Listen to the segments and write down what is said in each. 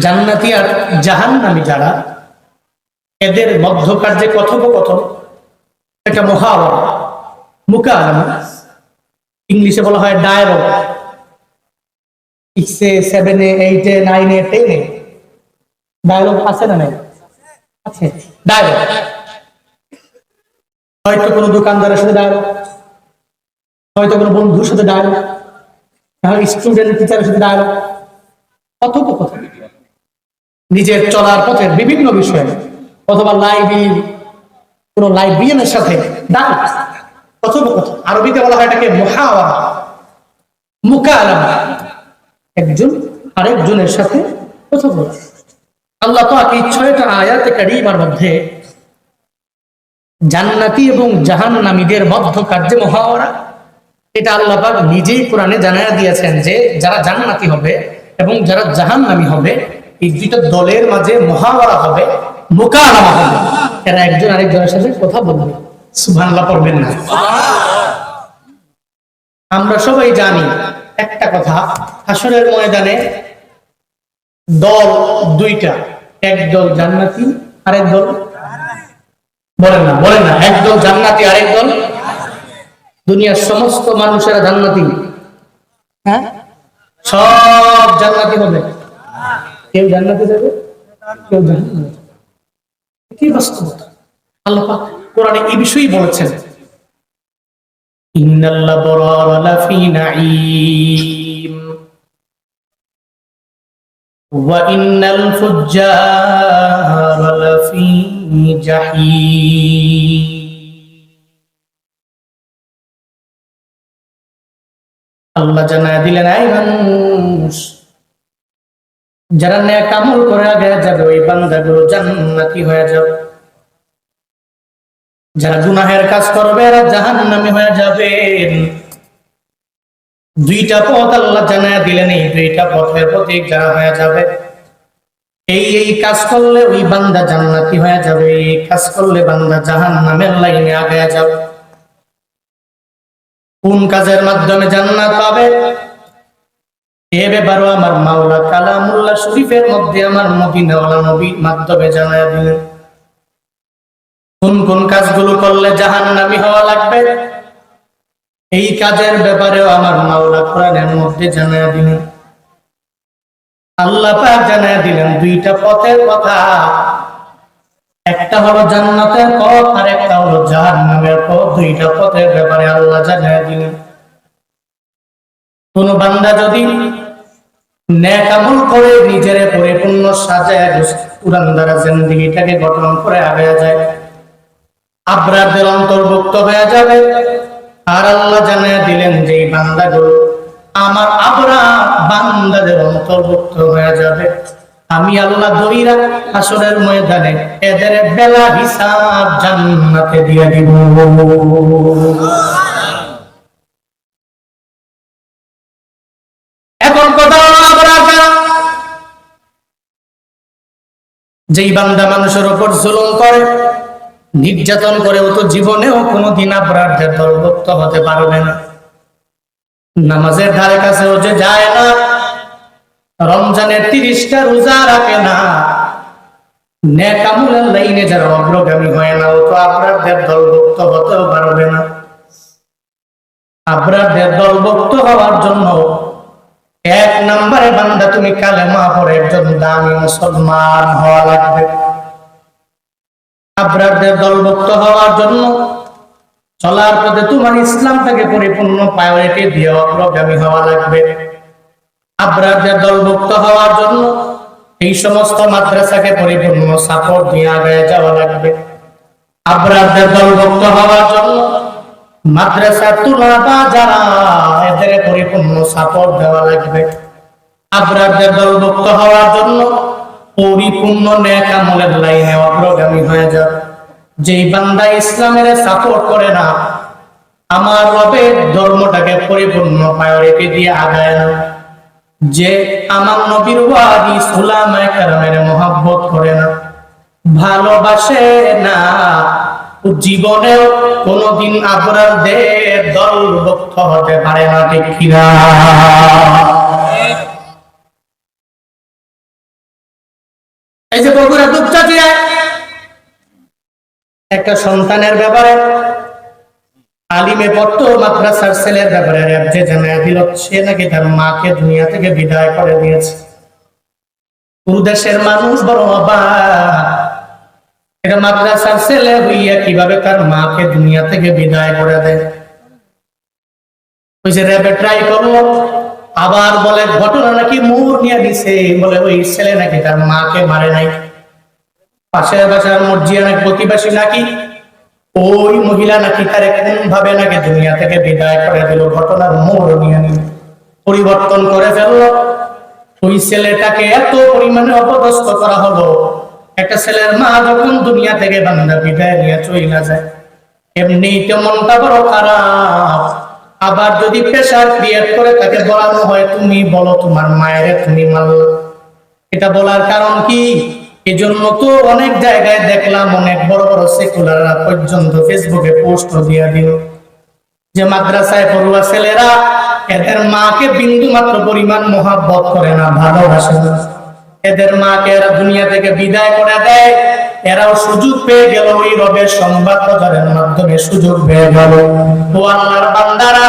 জান্নাতি আর জাহান্নামী যারা, এদের মধ্যকার যে কথোপকথন, এটা মুহাওয়ারা, মুকালামা, ইংলিশে বলা হয় ডায়ালগ। 6 7 8 9 10 ডায়ালগ আছে না? নাই আছে ডায়ালগ। হয়তো কোনো দোকানদারের সাথে ডায়ালগ, হয়তো কোনো বন্ধুর সাথে ডায়ালগ, তাহলে স্টুডেন্ট টিচারের সাথে ডায়ালগ, কথোপকথন নিজের চলার পথের বিভিন্ন বিষয়ে, অথবা কোন লাইব্রেরিয়ানের সাথে ডায়ালগ, কথোপকথন। আরবিতে বলা হয় এটাকে মুহাওয়ারা, মুকালামা, একজন আরেকজনের সাথে কথোপকথন। আল্লাহ পাক এই 6টা আয়াতে কারিমার মধ্যে জান্নাতি এবং জাহান্নামীদের মধ্যকার যে মুহাওয়ারা, এটা আল্লাহ পাক নিজেই কোরআনে জানায়া দিয়েছেন যে যারা জান্নাতি হবে এবং যারা জাহান্নামী হবে, এই দুইটা দলের মাঝে মুহাওয়ারা হবে, মুকালামা হবে। এরা একজন আরেকজনের সাথে কথা বলবে। সুবহানাল্লাহ পড়বেন না? আমরা সবাই জানি একটা কথা, হাসরের ময়দানে দল দুইটা, এক দল জান্নাতি আরেক দল, বলেন না, এক দল জান্নাতি আরেক দল। দুনিয়ার সমস্ত মানুষেরা জান্নাতি, হ্যাঁ, সব জান্নাতি হবে। কেউ জান্নাতে যাবে, কেউ জাহান্নামে যাবে। কি বাস্তবতা। আল্লাহ পাক কোরআনে এই বিষয়ই বলেছেন, ইন্নাল আবরারা লাফি নাঈম ওয়া ইন্নাল ফুজ্জারা লাফি জাহিম। আল্লাহ জানায় দিলেন, এই মানুষ, যারা নেক আমল করে আগে যাবে ওই বান্দাগুলো জান্নাতি হয়ে যাবে, যারা গুনাহের কাজ করবে এরা জাহান্নামী হয়ে যাবে। দুইটা পথ আল্লাহ জানায় দিলেন, এই দুইটা পথের পথিক যারা হয়ে যাবে, এই কাজ করলে ওই বান্দা জান্নাতি হয়ে যাবে, এই কাজ করলে বান্দা জাহান্নামের লাইনে আগে যাবে। কোন কাজের মাধ্যমে জান্নাত পাবে এ ব্যাপারে আমার মাওলা কালামুল্লাহ শরীফের মধ্যে আমার মদিনাওয়ালা নবীর মাধ্যমে জানায় দিলেন। কোন কোন কাজগুলো করলে জাহান্নামী হওয়া লাগবে এই কাজের ব্যাপারেও আমার মাওলা কোরআনের মধ্যে জানায় দিলেন। আল্লাহ পাক জানায় দিলেন দুইটা পথের কথা, একটা হলো জান্নাতের পথ আর একটা হলো জাহান্নামের পথ। দুইটা পথের ব্যাপারে আল্লাহ জানায় দিলেন। কোন বান্দা যদি নেক আমল করে নিজের পরিপূর্ণ সাজায় উড়ানদারা জিন্দেগিটাকে গঠন করে আগায় যায়, আবরারদের অন্তর্ভুক্ত হয়ে যাবে। আর আল্লাহ জানায় দিলেন যে বান্দাগুলো আমার আবরার বান্দাদের অন্তর্ভুক্ত হয়ে যাবে, আমি আল্লাহ দইরা হাসরের ময়দানে এদের বেলা হিসাব জান্নাতে দিয়ে দিব। এখন কথা যেই বান্দা মানুষের উপর জুলুম করে, নির্যাতন করে, ও তো জীবনেও কোনোদিন আবরারদের দলভুক্ত হতে পারবে না। নামাজের ধারে কাছে ও যে যায় না, রমজানের 30টা রোজা রাখে না, নেক আমলের লাইনে যারা অগ্রগামী হয় না, ও তো আবরারদের দলভুক্ত হতেও পারবে না। আবরারদের দলভুক্ত হওয়ার জন্য 1 নম্বরে বান্দা তুমি কালেমা পড়ে একজন দামি মুসলমান হওয়া লাগবে। আবরারদের দলভুক্ত হওয়ার জন্য চলার পথে তোমার ইসলামটাকে পরিপূর্ণ প্রায়োরিটি দিয়ে অগ্রগামী হওয়া লাগবে। আবরারদের দলভুক্ত হওয়ার জন্য এই সমস্ত মাদ্রাসাকে পরিপূর্ণ সাপোর্ট দিয়ে আগে যাওয়া লাগবে। আবরারদের দলভুক্ত হওয়ার জন্য মাদ্রাসা তুলাবা যারা, এদের পরিপূর্ণ সাপোর্ট দেওয়া লাগবে। আবরারদের দলভুক্ত হওয়ার জন্য পরিপূর্ণ নেক আমলের লাইনে অগ্রগামী হয়ে যাবে। যেই বান্দা ইসলামের সাপোর্ট করে না, আমার রবের ধর্মটাকে পরিপূর্ণ প্রায়োরিটি দিয়ে আগায় না, যে আমার নবীর ওয়ারিস উলামায়ে কেরামের মহব্বত করে না, ভালোবাসে না, জীবনেও কোনদিন আবরারদের দলভুক্ত হতে পারে না। ঠিক কিনা? বগুড়া দুপচাচিয়ায় একটা সন্তানের ব্যাপারে আলিমে পড়তো মাদ্রাসার ছেলের ব্যাপারে র‍্যাব যে জানায় দিল সে নাকি তার মাকে দুনিয়া থেকে বিদায় করে দিয়েছে। পুরো দেশের মানুষ বড় অবাক, এটা মাদ্রাসার ছেলে হইয়া কিভাবে তার মাকে দুনিয়া থেকে বিদায় করে দেয়। ওই যে র‍্যাবে ট্রাই করলো, আবার বলে ঘটনা নাকি মোড় নিয়ে দিছে, বলে ওই ছেলে নাকি তার মাকে মারে নাই। পাশের বাসার মসজিদ নাকি প্রতিবেশী নাকি ওই মহিলা নাকি তারে কোন ভাবে নাকি দুনিয়া থেকে বিদায় করে দিল, ঘটনার মোড় নিয়ে নিল, পরিবর্তন করে ফেললো। ওই ছেলেটাকে এত পরিমাণে অপদস্থ করা হলো। একটা ছেলের মা যখন দুনিয়া থেকে বান্দা বিদায় নিয়ে চলে যায়, এমনি মনটা বড় খারাপ। আবার যদি প্রেশার ক্রিয়েট করে তাকে বলানো হয় তুমি বলো তোমার মায়ের তুমি মারলা, এটা বলার কারণ কি? এজন্য তো অনেক জায়গায় দেখলাম অনেক বড় বড় সেকুলাররা পর্যন্ত ফেসবুকে পোস্ট দিয়ে দিল যে মাদ্রাসায় পড়ুয়া ছেলেরা এদের মাকে বিন্দু মাত্র পরিমাণ মহাব্বত করে না, ভালোবাসে না। এদের মাকে এরা দুনিয়া থেকে বিদায় করে দেয়, এরাও সুযোগ পেয়ে গেল, ওই রবের সংবাদ প্রচারের মাধ্যমে সুযোগ পেয়ে গেল। ও আল্লাহর বান্দারা,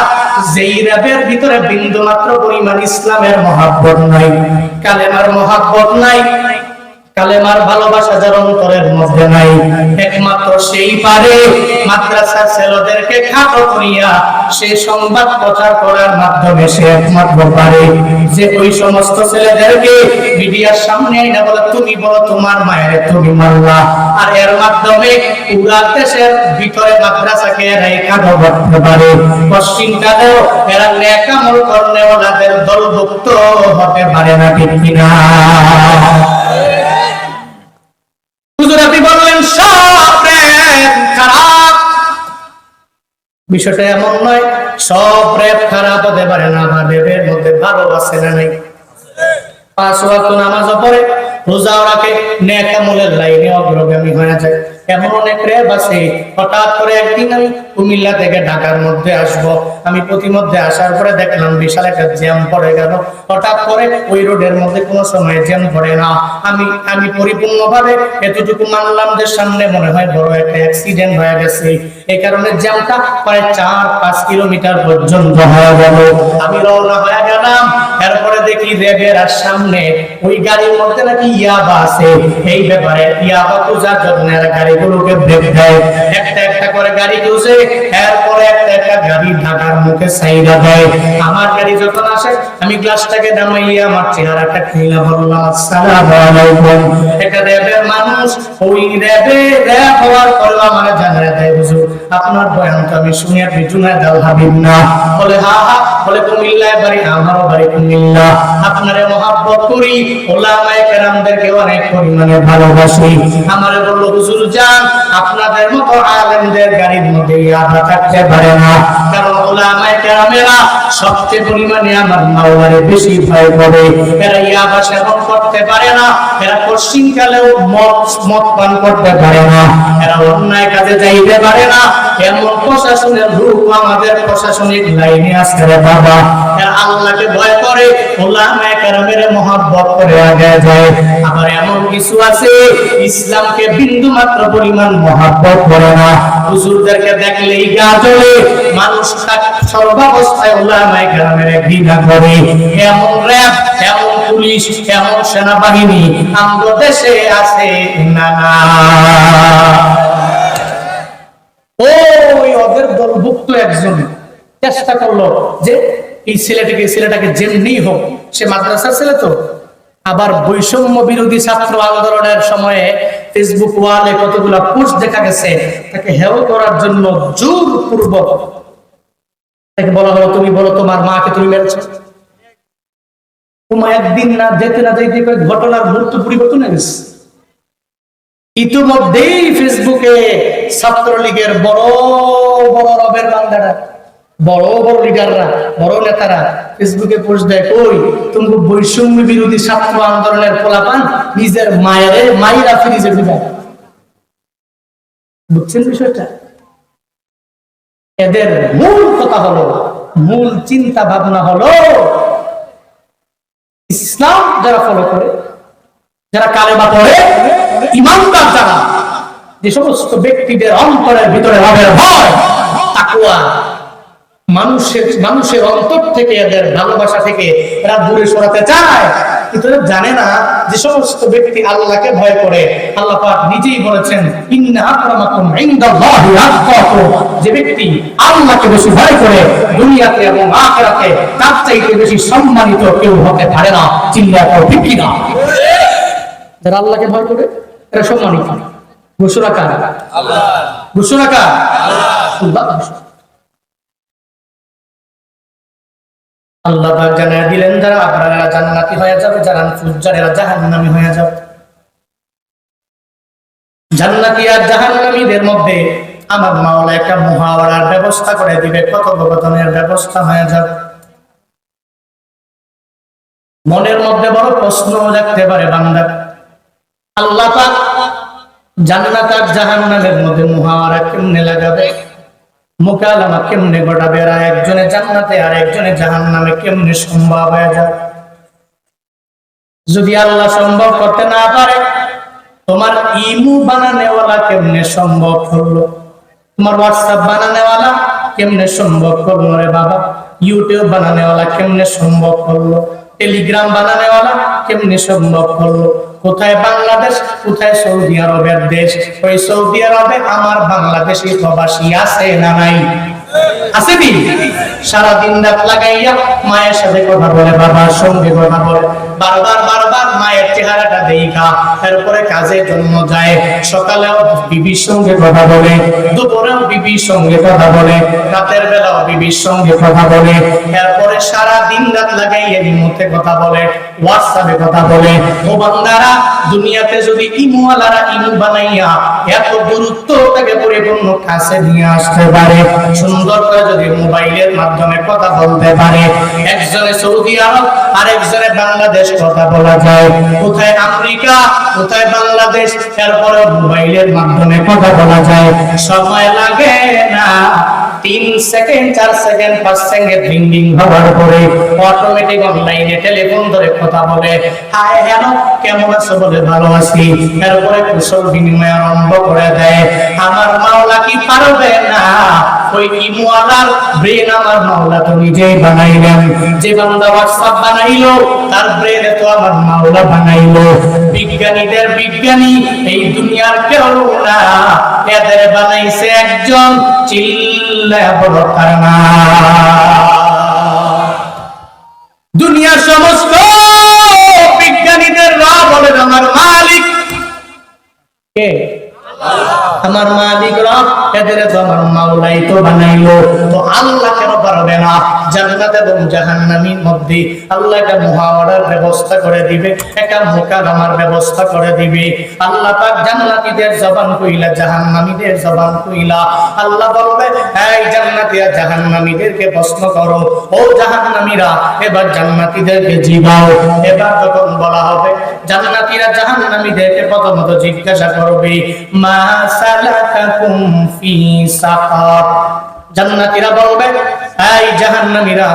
যেই রবের ভিতরে বিন্দু মাত্র পরিমাণ ইসলামের মহাব্বত নাই, কালেমার মহাব্বত নাই, কালেমার ভালোবাসা যার অন্তরের মধ্যে নাই, একমাত্র সেই পারে মাদ্রাসার ছেলেদেরকে খাটো করিয়া সেই সংবাদ প্রচার করার মাধ্যমে সে একমাত্র পারে যে ওই সমস্ত ছেলেদেরকে মিডিয়ার সামনে এনে বলে তুমি বলো তোমার মায়ের তুমি মারলা, আর এর মাধ্যমে পুরা দেশের ভিতরে মাদ্রাসাকে এরাই খাটো করতে পারে। পশ্চিমকালেও এরা নেক আমল করেওয়ালাদের দলভুক্ত হতে পারে না, ঠিক কিনা? আপনি বললেন সব প্রেম খারাপ, বিষয়টা এমন নয়। সব প্রেম খারাপ হতে পারে না, আমাদের মধ্যে ভালোবাসে না নাই, 5 ওয়াক্ত নামাজও পড়ে, রোজাও রাখে, নেক আমলের লাইনে অগ্রগামী হয়ে যায়। এমন অনেক রেব আছে। হঠাৎ করে একদিন আমি কুমিল্লা থেকে ঢাকার মধ্যে আসবো, আমি প্রতিমধ্যে আসার পরে দেখলাম বিশাল একটা জ্যাম পড়ে গেল। হঠাৎ করে ওই রোডের মধ্যে কোনো সময় জ্যাম পড়ে না। আমি পরিপূর্ণভাবে এতটুকু মানলাম যে সামনে মনে হয় বড় একটা অ্যাক্সিডেন্ট হয়ে গেছে। এই কারণে জ্যামটা প্রায় 4-5 কিলোমিটার পর্যন্ত হয়ে গেল। আমি রওনা হয়ে গেলাম, এরপরে দেখি রেবের আর সামনে ওই গাড়ির মধ্যে নাকি ইয়াবা আছে। এই ব্যাপারে ইয়াবা পূজার জন্য গাড়িগুলোকে ব্রেক দেয়, একটা একটা করে গাড়ি খুঁজে, এরপরে একটা একটা গাড়ি ঢাকার মুখে সাইডা দেয়। আমার গাড়ি যখন আসে আমি গ্লাসটাকে নামাইয়া আমার চেহারাটা খুইলা বললাম আসসালামু আলাইকুম। একটা রেবের মানুষ, ওই রেব হওয়ার পরে আমার জানায় দেয় হুজুর আপনার বয়ান তো আমি শুনে আপনি জুনায়েদ আল হাবিব না? বলে হ্যাঁ হ্যাঁ। বলে কুমিল্লায় বাড়ি, আমারও বাড়ি কুমিল্লা, আপনারে মহাব্বত করি, ওলামায়ে কেরামদেরকে অনেক পরিমাণে ভালোবাসি। আমারে বলল হুজুর যান, আপনাদের মতো আলেমদের গাড়ির মধ্যে ইয়াবা থাকতে পারে না, কারণ ওলামায়ে কেরামেরা সবচেয়ে পরিমাণে আমার মাওলারে বেশি ভয় করে। এরা ইয়াবা সেবন করতে পারে না, এরা পশ্চিমকালেও মদ পান করতে পারে না, এরা অন্যায় কাজে যাইতে পারে না। এমন প্রশাসনের লোক আমাদের প্রশাসনিক লাইনে আসতে বাবা, এরা আল্লাহকে ভয় করে, ওলামায়ে কেরামের মহব্বত করে আগে যায়। আবার এমন কিছু আছে ইসলামকে বিন্দু মাত্র পরিমাণ মহব্বত করে না, হুজুরদেরকে দেখলেই গা জ্বলে, মানুষ সর্বাবস্থায় ওলামায়ে কেরামের ঘৃণা করে। এমন র‍্যাব, এমন পুলিশ, এমন সেনাবাহিনী আমাদের দেশে আছে না? ওই ওদের দলভুক্ত একজন চেষ্টা করলো যে এই ছেলেটাকে যেমনি হোক, সে মাদ্রাসার ছেলে তো, আবার বৈষম্য বিরোধী ছাত্র আন্দোলনের সময়ে ফেসবুক ওয়ালে কতগুলো পোস্ট দেখা গেছে, তাকে হেয় করার জন্য জোরপূর্বক তাকে বলা হলো তুমি বলো তোমার মাকে তুমি মেরেছো। তোমার একদিন না যেতে ঘটনার মুহূর্ত পরিবর্তন হয়ে গেছে। ইতিমধ্যেই ফেসবুকে ছাত্রলীগের বড় বড় রবের বান্দারা, বড় বড় লিডাররা, বড় নেতারা ফেসবুকে পোস্ট দেয়, কই তুমি বৈষম্য বিরোধী ছাত্র আন্দোলনের পোলাপান নিজের মায়েরা ফ্রিজে ঢুকায়। বুঝছেন বিষয়টা? এদের মূল কথা হলো, মূল চিন্তা ভাবনা হলো ইসলাম যারা ফলো করে, যারা কালেমা পড়ে, ইমানদার যারা, যে সমস্ত ব্যক্তিদের অন্তরের ভিতরে রবের ভয়, তাকওয়া, মানুষের অন্তর থেকে এদের ভালোবাসা থেকে এরা দূরে সরাতে চায়, কিন্তু এরা জানে না যে সমস্ত ব্যক্তি আল্লাহকে ভয় করে, আল্লাহ পাক নিজেই বলেছেন ইন্না আকরামাকুম ইনদাল্লাহি আতকাকুম, যে ব্যক্তি আল্লাহকে বেশি ভয় করে দুনিয়াতে এবং আখিরাতে তার চাইতে বেশি সম্মানিত কেউ হতে পারে না। চিল্লায় পড়ো ঠিক কি না? যারা আল্লাহকে ভয় করে এরা সম্মানিত। ঘোষণা কার? আল্লাহ। ঘোষণা কার? আল্লাহ। আল্লাহ পাক জানায়া দিলেন যারা আবরাররা জান্নাতি হয়ে যাবে, যারা ফুজ্জারেরা জাহান্নামী হয়ে যাবে। জান্নাতি আর জাহান্নামীদের মধ্যে আমার মাওলা একটা মুহাওয়ারার ব্যবস্থা করে দিবে, কথোপকথনের ব্যবস্থা হয়ে যাবে। মনের মধ্যে বড় প্রশ্ন জাগতে পারে বান্দা, আল্লাহ পাক জান্নাত আর জাহান্নামের মধ্যে মুহাওয়ারা কেমনে লাগাবে, মুকালামা কেমনে ঘটাবে, আর একজনে জান্নাতে আর একজনে জাহান্নামে কেমনে সম্ভব হয়ে যায়? যদি আল্লাহ সম্ভব করতে না পারে, তোমার ইমু বানানেওয়ালা কেমনে সম্ভব করলো? তোমার হোয়াটসঅ্যাপ বানানেওয়ালা কেমনে সম্ভব করলো রে বাবা? ইউটিউব বানানেওয়ালা কেমনে সম্ভব করলো? টেলিগ্রাম বানানেওয়ালা কেমনে সম্ভব করলো? কোথায় বাংলাদেশ, কোথায় সৌদি আরবের দেশ? ওই সৌদি আরবে আমার বাংলাদেশি প্রবাসী আছে না নাই? আছে কি? সারাদিন রাত লাগাইয়া মায়ের সাথে কথা বলে, বাবার সঙ্গে কথা বলে, বারবার বারবার মায়ের চেহারাটা দেখা, তারপরে কাজে জন্য যায়, সকালেও বিবির সঙ্গে কথা বলে, দুপুরেও বিবির সঙ্গে কথা বলে, রাতের বেলাও বিবির সঙ্গে কথা বলে, এরপরে সারা দিন রাত লাগাইয়া রিমোটে কথা বলে, হোয়াটসঅ্যাপে কথা বলে। ও বান্দারা, দুনিয়াতে যদি ইমুওয়ালারা ইমু বানাইয়া এত গুরুত্ব তাকে পরিপূর্ণ কাছে নিয়ে আসতে পারে, সুন্দর করে যদি মোবাইলের মাধ্যমে কথা বলতে পারে, একজনে সৌদি আরব আর একজনে বাংলাদেশ কথা বলা যায়, কোথায় আমেরিকা, কোথায় বাংলাদেশ, এরপরে মোবাইলের মাধ্যমে কথা বলা যায়, সময় লাগে না 3 সেকেন্ড 4 সেকেন্ড 5 সেকেন্ড রিং হওয়ার পরে অটোমেটিক অনলাইনে টেলিফোন ধরে কথা বলে, হাই হ্যালো কেমন আছো বলে ভালো আছি, এরপরে কুশল বিনিময় আরম্ভ করে দেয়। আমার মাওলা কি পারবে না? ওই ইমুওয়ালার ব্রেন আমার মাওলা তো নিজেই বানাইলেন। যে বান্দা হোয়াটসঅ্যাপ বানাইলো তার ব্রেনে তো আমার মাওলা বানাইলো। বিজ্ঞানীদের বিজ্ঞানী এই দুনিয়ার কেউ না, এদের বানাইছে একজন, চিল্লায়া বলো তার নাম। দুনিয়ার সমস্ত বিজ্ঞানীদের বলে আমার মালিক কে? আমার মালিক রব, এদের তো আমার মাওলাই তো বানাইলো। তো আল্লাহ কেন পারবে না? জান্নাত এবং জাহান্নামের মধ্যে আল্লাহ একটা মুহাওয়ারার ব্যবস্থা করে দিবে, একটা মুকালামার ব্যবস্থা করে দিবে। আল্লাহ পাক জান্নাতীদের জবান কইলা, জাহান্নামীদের জবান কইলা। আল্লাহ বলবে, এই জান্নাতী আর জাহান্নামীদেরকে প্রশ্ন করো, ও জাহান্নামীরা এবার জান্নাতীদেরকে জিগাও। এবার যখন বলা হবে, জান্নাতীরা জাহান্নামীদেরকে প্রথমত জিজ্ঞাসা করবে, মা সালাকাকুম ফি সাকার। জান্নাতীরা বলবে, এই জাহান্নামীরা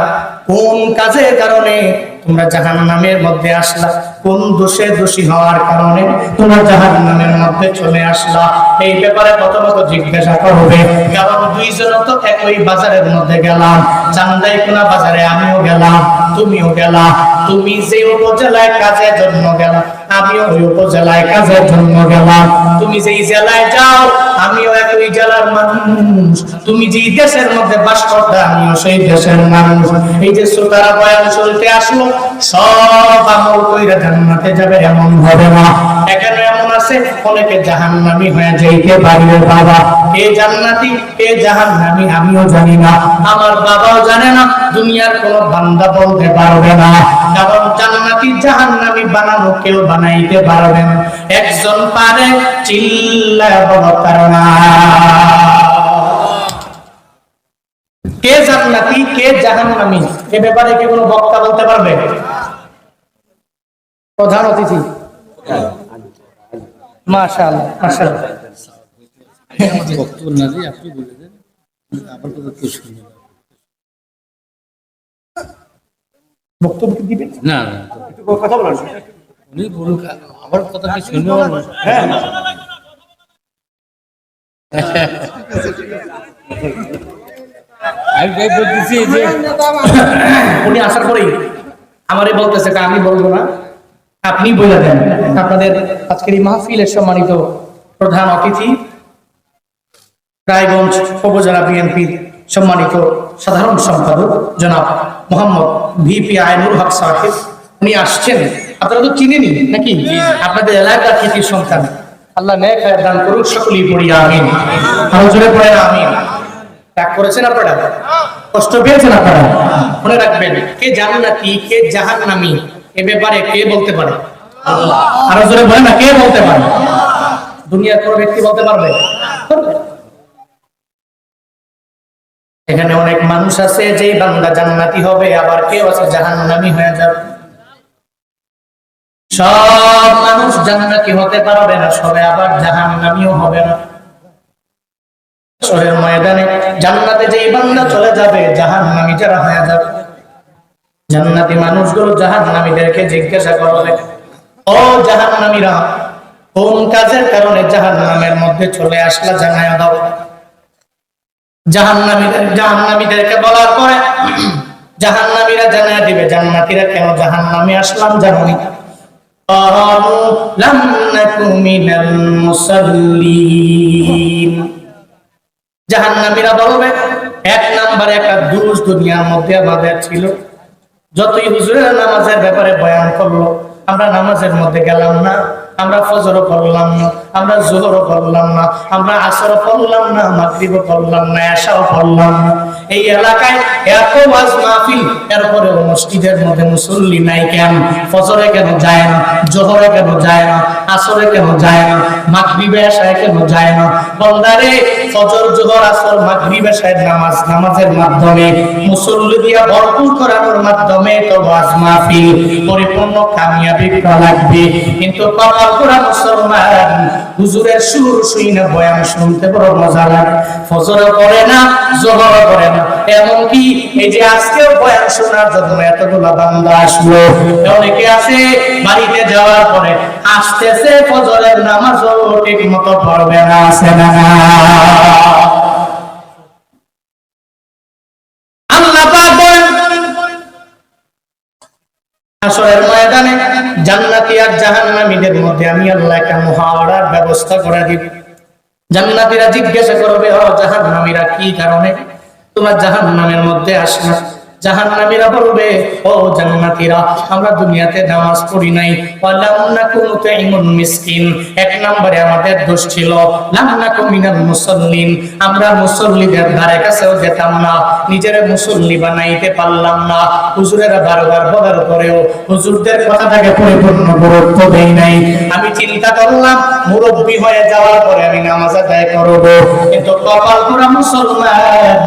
কোন কাজের কারণে তোমরা জাহান্নামের মধ্যে আসলা? কোন দোষে দোষী হওয়ার কারণে তোমরা জাহান্নামের মধ্যে চলে আসলা? এই ব্যাপারে প্রথমত জিজ্ঞাসা করবে। কারণ দুইজন তো একই বাজারের মধ্যে গেলাম, চান্দাইকোনা বাজারে আমিও গেলাম, তুমিও গেলা। তুমি যে উপজেলায় কাজের জন্য গেলা, আমিও ওই উপজেলায় কাজের জন্য গেলাম। তুমি যেই জেলায় যাও, আমিও একই জেলার মানুষ। তুমি যেই দেশের মধ্যে বাস করতে, আমিও সেই দেশের মানুষ। এই যে শ্রোতারা বয়ান শুনতে আসলো, সব আমল কইরা জান্নাতে যাবে এমন হবে না। এখানে এমন আছে অনেকে জাহান্নামী হয়ে যাইতে পারে। বাবা, কে জান্নাতি কে জাহান্নামী আমিও জানি না, আমার বাবাও জানে না, দুনিয়ার কোন বান্দা বলতে পারবে না। কারণ জান্নাতি জাহান্নামী বানানো কেউ বানাইতে পারবে না। একজন পারে, চিল্লায়া বলো তার নাম। কে জান্নাতি কে জাহান্নামী এ ব্যাপারে কি কোনো বক্তা বলতে পারবে? প্রধান অতিথি, মাশাআল্লাহ মাশাআল্লাহ। বক্তব্য না দিয়ে আপনি বলে দেন, আবার কথা তো শুনবেন। বক্তব্য কি দিবেন? না না, একটু কথা বলেন। উনি বলুক, আমার কথা কি শুনবে না? হ্যাঁ, আমি তাই বলতেছি যে উনি আসার পরেই আমারই বলতেছে যে আমি বলবো না, আপনি বলে দেন। আপনাদের আজকের এই মাহফিলের সম্মানিত প্রধান অতিথি, রায়গঞ্জ উপজেলা বিএনপির সম্মানিত সাধারণ সম্পাদক জনাব মোহাম্মদ ভিপি আইনুল হক সাহেব, উনি আসছেন। আপনারা তো চিনেনি নাকি? আপনাদের এলাকার খ্যাতির সন্তান। আল্লাহ নেক হায়াত দান করুক, সকলেই পড়ি আমিন। আরো জোরে পড়ে আমিন। রাগ করেছেন আপনারা? কষ্ট পেয়েছেন আপনারা? মনে রাখবেন, কে জান্নাতি কে জাহান্নামী এ ব্যাপারে কে বলতে পারে? আরো জোরে বলেন না, কে বলতে পারে? দুনিয়ার কোন ব্যক্তি বলতে পারবে? এখানে অনেক মানুষ আছে যে বান্দা জান্নাতি হবে, আবার কেউ আছে জাহান্নামী হয়ে যাবে। সব মানুষ জান্নাতি হতে পারবে না, সবে আবার জাহান্নামীও হবে না। হাশরের ময়দানে জান্নাতে যেই বান্দা চলে যাবে, জাহান্নামী যারা হয়ে যাবে। জান্নাতি মানুষগুলো জাহান্নামীদেরকে জিজ্ঞাসা করবে, ও জাহান্নামীরা, কোন কাজের কারণে জাহান্নামের মধ্যে চলে আসলা, জানায়া দাও। জাহান্নামীদেরকে বলার পরে জাহান্নামীরা জানায়া দিবে জান্নাতীরা কেন জাহান্নামে আসলাম জানি। ক্বালু লাম নাকু মিনাল মুসাল্লিন। জাহান্নামীরা বলবে, এক নম্বরে একটা দুরুস দুনিয়ার মধ্যে আমাদের ছিল। যতই হুজুরের নামাজের ব্যাপারে বয়ান করলো, আমরা নামাজের মধ্যে গেলাম না, আমরা ফজরও পড়লাম না, আমরা যোহরও পড়লাম না, আমরা আসরও পড়লাম না, মাগরিবও পড়লাম না, এশাও পড়লাম না। এই এলাকায় এত ওয়াজ মাহফিল, এরপরেও মসজিদের মধ্যে মুসল্লি নাই কেন? ফজরে কেন যায় না, যোহরে কেন যায় না, আসরে কেন যায় না, মাগরিবে এশায় কেন যায় না? বন্দারে, ফজর যোহর আসর মাগরিব এশার নামাজের মাধ্যমে মুসল্লি দিয়া ভরপুর করানোর মাধ্যমে তো ওয়াজ মাহফিল পরিপূর্ণ কামিয়াবি লাগবে। কিন্তু কপাল পোড়া মুসলমান, হুজুরের সুর শুই না, বয়ান শুনতে বড় মজা লাগে, ফজরও পড়ে না, যোহরও পড়ে না। এমনকি এই যে আজকেও বয়ান শোনার জন্য এতগুলা বান্দা আসলো, অনেকে আছে বাড়িতে যাওয়ার পরে আসতেছে, ফজরের নামাজও ঠিক মতো পড়বে না, আছে না? আল্লাহ পাক বলেন, হাশরের ময়দানে জান্নাতি আর জাহান্নামীদের মধ্যে আমি আল্লাহ একটা মুহাওয়ারার ব্যবস্থা করে দিব। জান্নাতীরা জিজ্ঞাসা করবে, ও জাহান্নামীরা, কি কারণে তোমরা জাহান্নামের মধ্যে আসলে? জাহান্নামীরা বলবে, ও জান্নাতীরা, আমরা দুনিয়াতে নামাজ পড়ি নাই, ওয়ালাম নাকু নুতাইমুন মিসকিন। এক নম্বরে আমাদের দোষ ছিল, লাম নাকু মিনাল মুসাল্লিন, আমরা মুসল্লিদের ধারে কাছেও যেতাম না, নিজের মুসল্লি বানাইতে পারলাম না। হুজুরেরা বারবার বলার পরেও হুজুরদের কথাটাকে পরিপূর্ণ গুরুত্ব দেই নাই। আমি চিন্তা করলাম, মুরব্বী হয়ে যাওয়ার পরে আমি নামাজ আদায় করব, কিন্তু কপাল পোড়া মুসলমান,